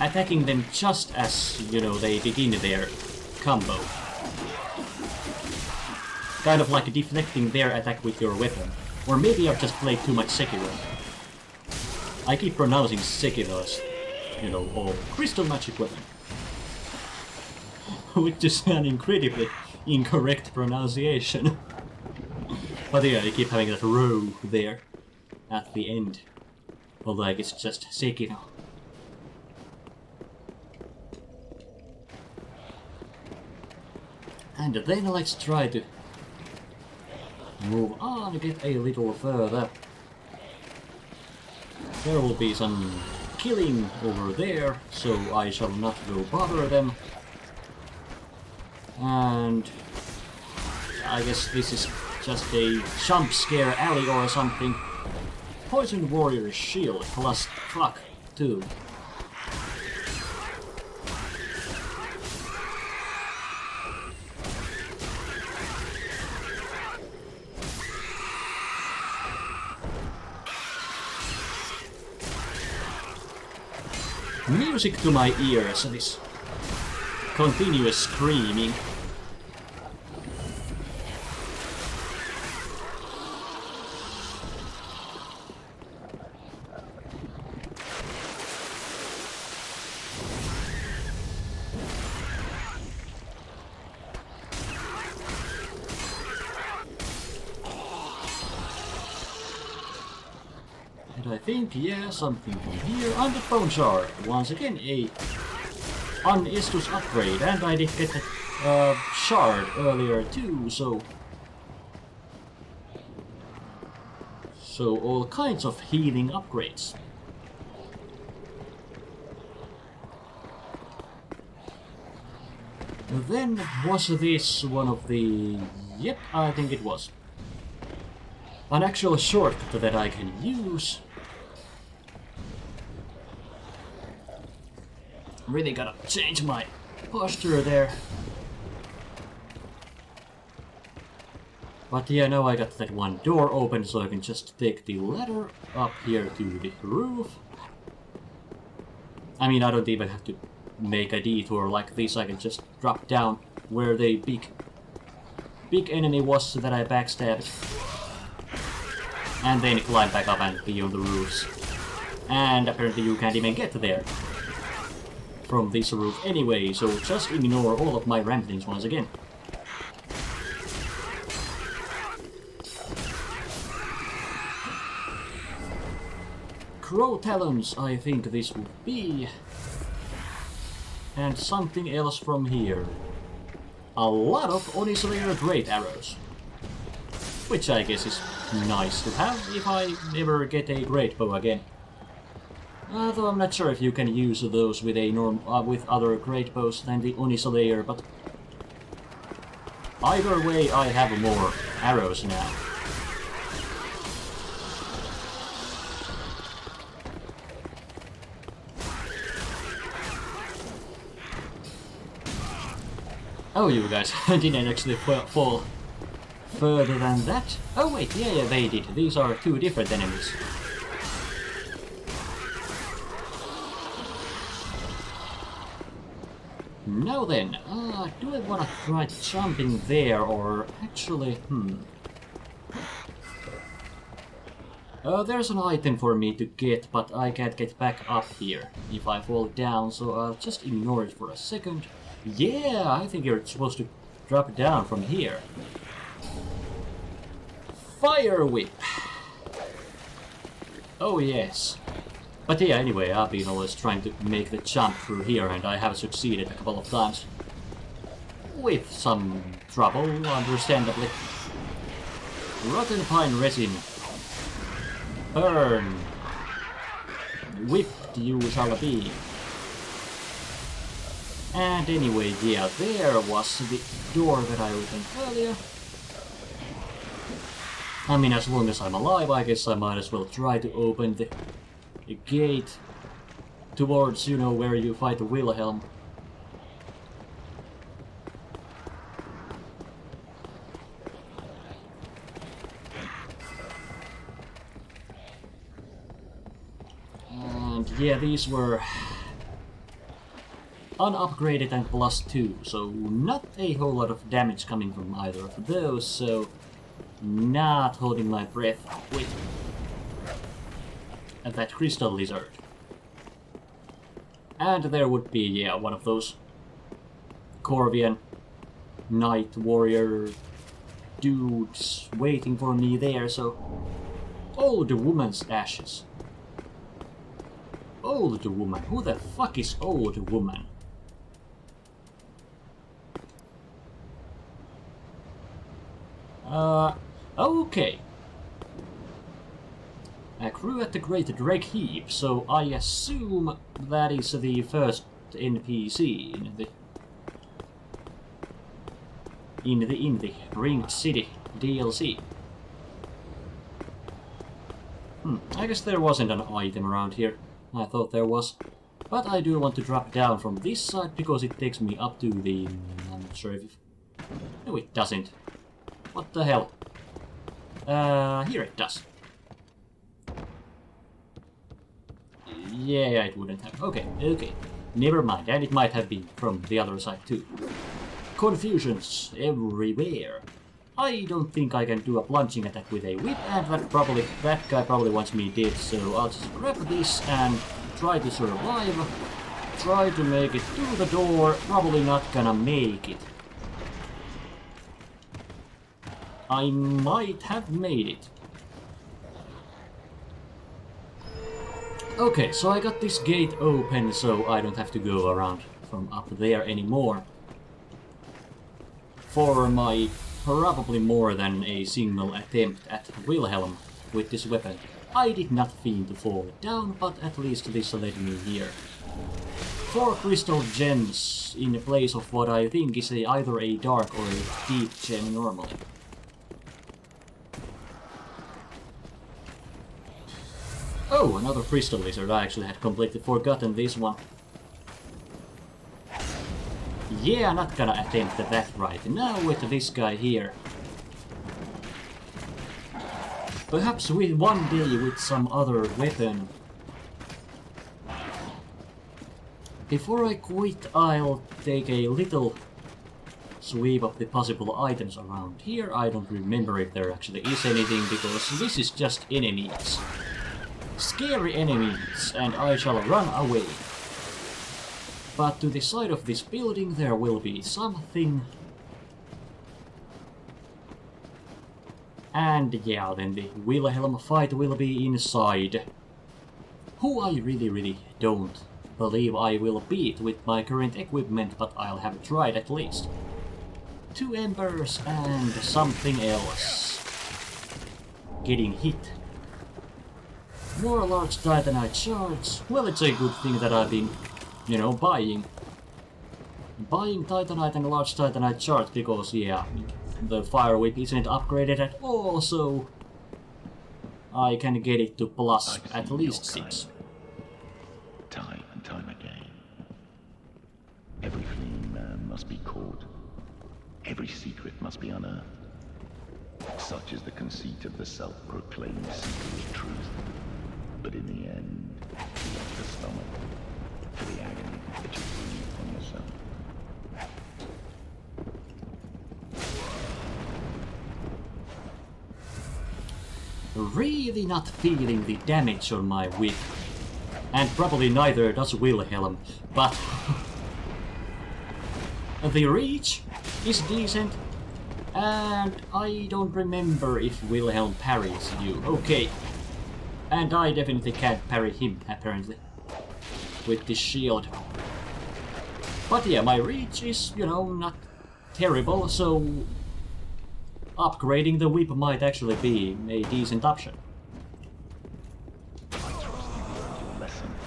attacking them just as, you know, they begin their combo. Kind of like deflecting their attack with your weapon. Or maybe I've just played too much Sekiro. I keep pronouncing Sekiro as, you know, all crystal magic weapon. Which is an incredibly incorrect pronunciation. But yeah, I keep having that row there at the end. Although I guess it's just Sekiro. And then let's try to move on, get a little further. There will be some killing over there, so I shall not go bother them. And I guess this is just a jump scare alley or something. Poison Warrior's Shield plus fuck 2. Music to my ears, this continuous screaming. I think, yeah, something from here. And the bone shard. Once again, a Estus upgrade. And I did get a shard earlier too, so all kinds of healing upgrades. Then was this one of the... Yep, I think it was. An actual shortcut that I can use. Really gotta change my posture there. But yeah, now I got that one door open, so I can just take the ladder up here to the roof. I mean, I don't even have to make a detour like this, I can just drop down where the big enemy was that I backstabbed. And then climb back up and be on the roofs. And apparently you can't even get there from this roof anyway, so just ignore all of my ramblings once again. Crow talons, I think this would be. And something else from here. A lot of Onislayer Great Arrows. Which I guess is nice to have if I ever get a Great Bow again. Though I'm not sure if you can use those with a with other Great Bows than the Onislayer, but either way I have more arrows now. Oh, you guys didn't actually fall further than that. Oh wait, yeah, they did. These are two different enemies. Now then, do I want to try jumping there, or actually, there's an item for me to get, but I can't get back up here if I fall down, so I'll just ignore it for a second. Yeah, I think you're supposed to drop down from here. Fire whip! Oh yes. But yeah, anyway, I've been always trying to make the jump through here, and I have succeeded a couple of times. With some trouble, understandably. Rotten pine resin. Burn! Whipped you shall be. And anyway, yeah, there was the door that I opened earlier. I mean, as long as I'm alive, I guess I might as well try to open the gate towards, you know, where you fight Wilhelm. And yeah, these were unupgraded and +2, so not a whole lot of damage coming from either of those, so not holding my breath with that crystal lizard. And there would be, yeah, one of those Corvian Knight Warrior dudes waiting for me there, so... Old woman's ashes. Old woman? Who the fuck is old woman? Okay. A crew at the Great Drake Heap, so I assume that is the first NPC in the Ringed City DLC. I guess there wasn't an item around here. I thought there was. But I do want to drop down from this side because it takes me up to the... I'm not sure if... No, it doesn't. What the hell? Here it does. Yeah, it wouldn't have. Okay, okay. Never mind, and it might have been from the other side too. Confusions everywhere. I don't think I can do a plunging attack with a whip, and that guy probably wants me dead, so I'll just grab this and try to survive. Try to make it to the door, probably not gonna make it. I might have made it. Okay, so I got this gate open, so I don't have to go around from up there anymore. For my probably more than a single attempt at Wilhelm with this weapon. I did not fiend to fall down, but at least this led me here. 4 crystal gems in place of what I think is either a dark or a deep gem normally. Oh, another crystal lizard. I actually had completely forgotten this one. Yeah, not gonna attempt that right now with this guy here. Perhaps with one day with some other weapon. Before I quit, I'll take a little sweep of the possible items around here. I don't remember if there actually is anything, because this is just enemies. Scary enemies, and I shall run away. But to the side of this building there will be something. And yeah, then the Wilhelm fight will be inside. Who I really don't believe I will beat with my current equipment, but I'll have tried at least. 2 embers and something else. Getting hit. More large titanite shards. Well, it's a good thing that I've been, you know, buying titanite and large titanite shards, because, yeah, the fire whip isn't upgraded at all, so I can get it to plus at least 6. Time and time again. Every fleeing man must be caught. Every secret must be unearthed. Such is the conceit of the self-proclaimed seeker of truth. But in the end, the stomach for the agony that you breathe from yourself. really not feeling the damage on my whip. And probably neither does Wilhelm, but the reach is decent, and I don't remember if Wilhelm parries you. Okay, and I definitely can't parry him, apparently, with this shield. But yeah, my reach is, you know, not terrible, so upgrading the whip might actually be a decent option.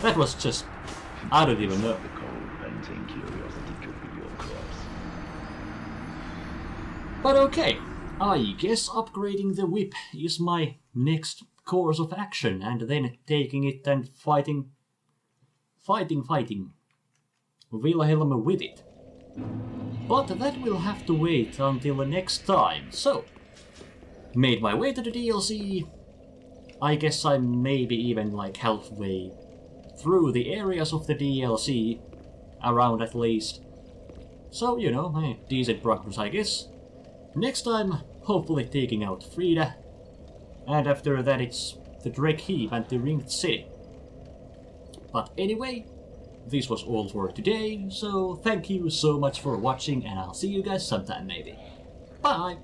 That was just... I don't even know. But okay, I guess upgrading the whip is my next course of action, and then taking it and fighting Wilhelm with it. But that will have to wait until the next time, so made my way to the DLC. I guess I'm maybe even like halfway through the areas of the DLC, around at least. So, you know, decent progress, I guess. Next time, hopefully taking out Frida, and after that it's the Drake Heap and the Ringed City. But anyway, this was all for today, so thank you so much for watching, and I'll see you guys sometime maybe. Bye!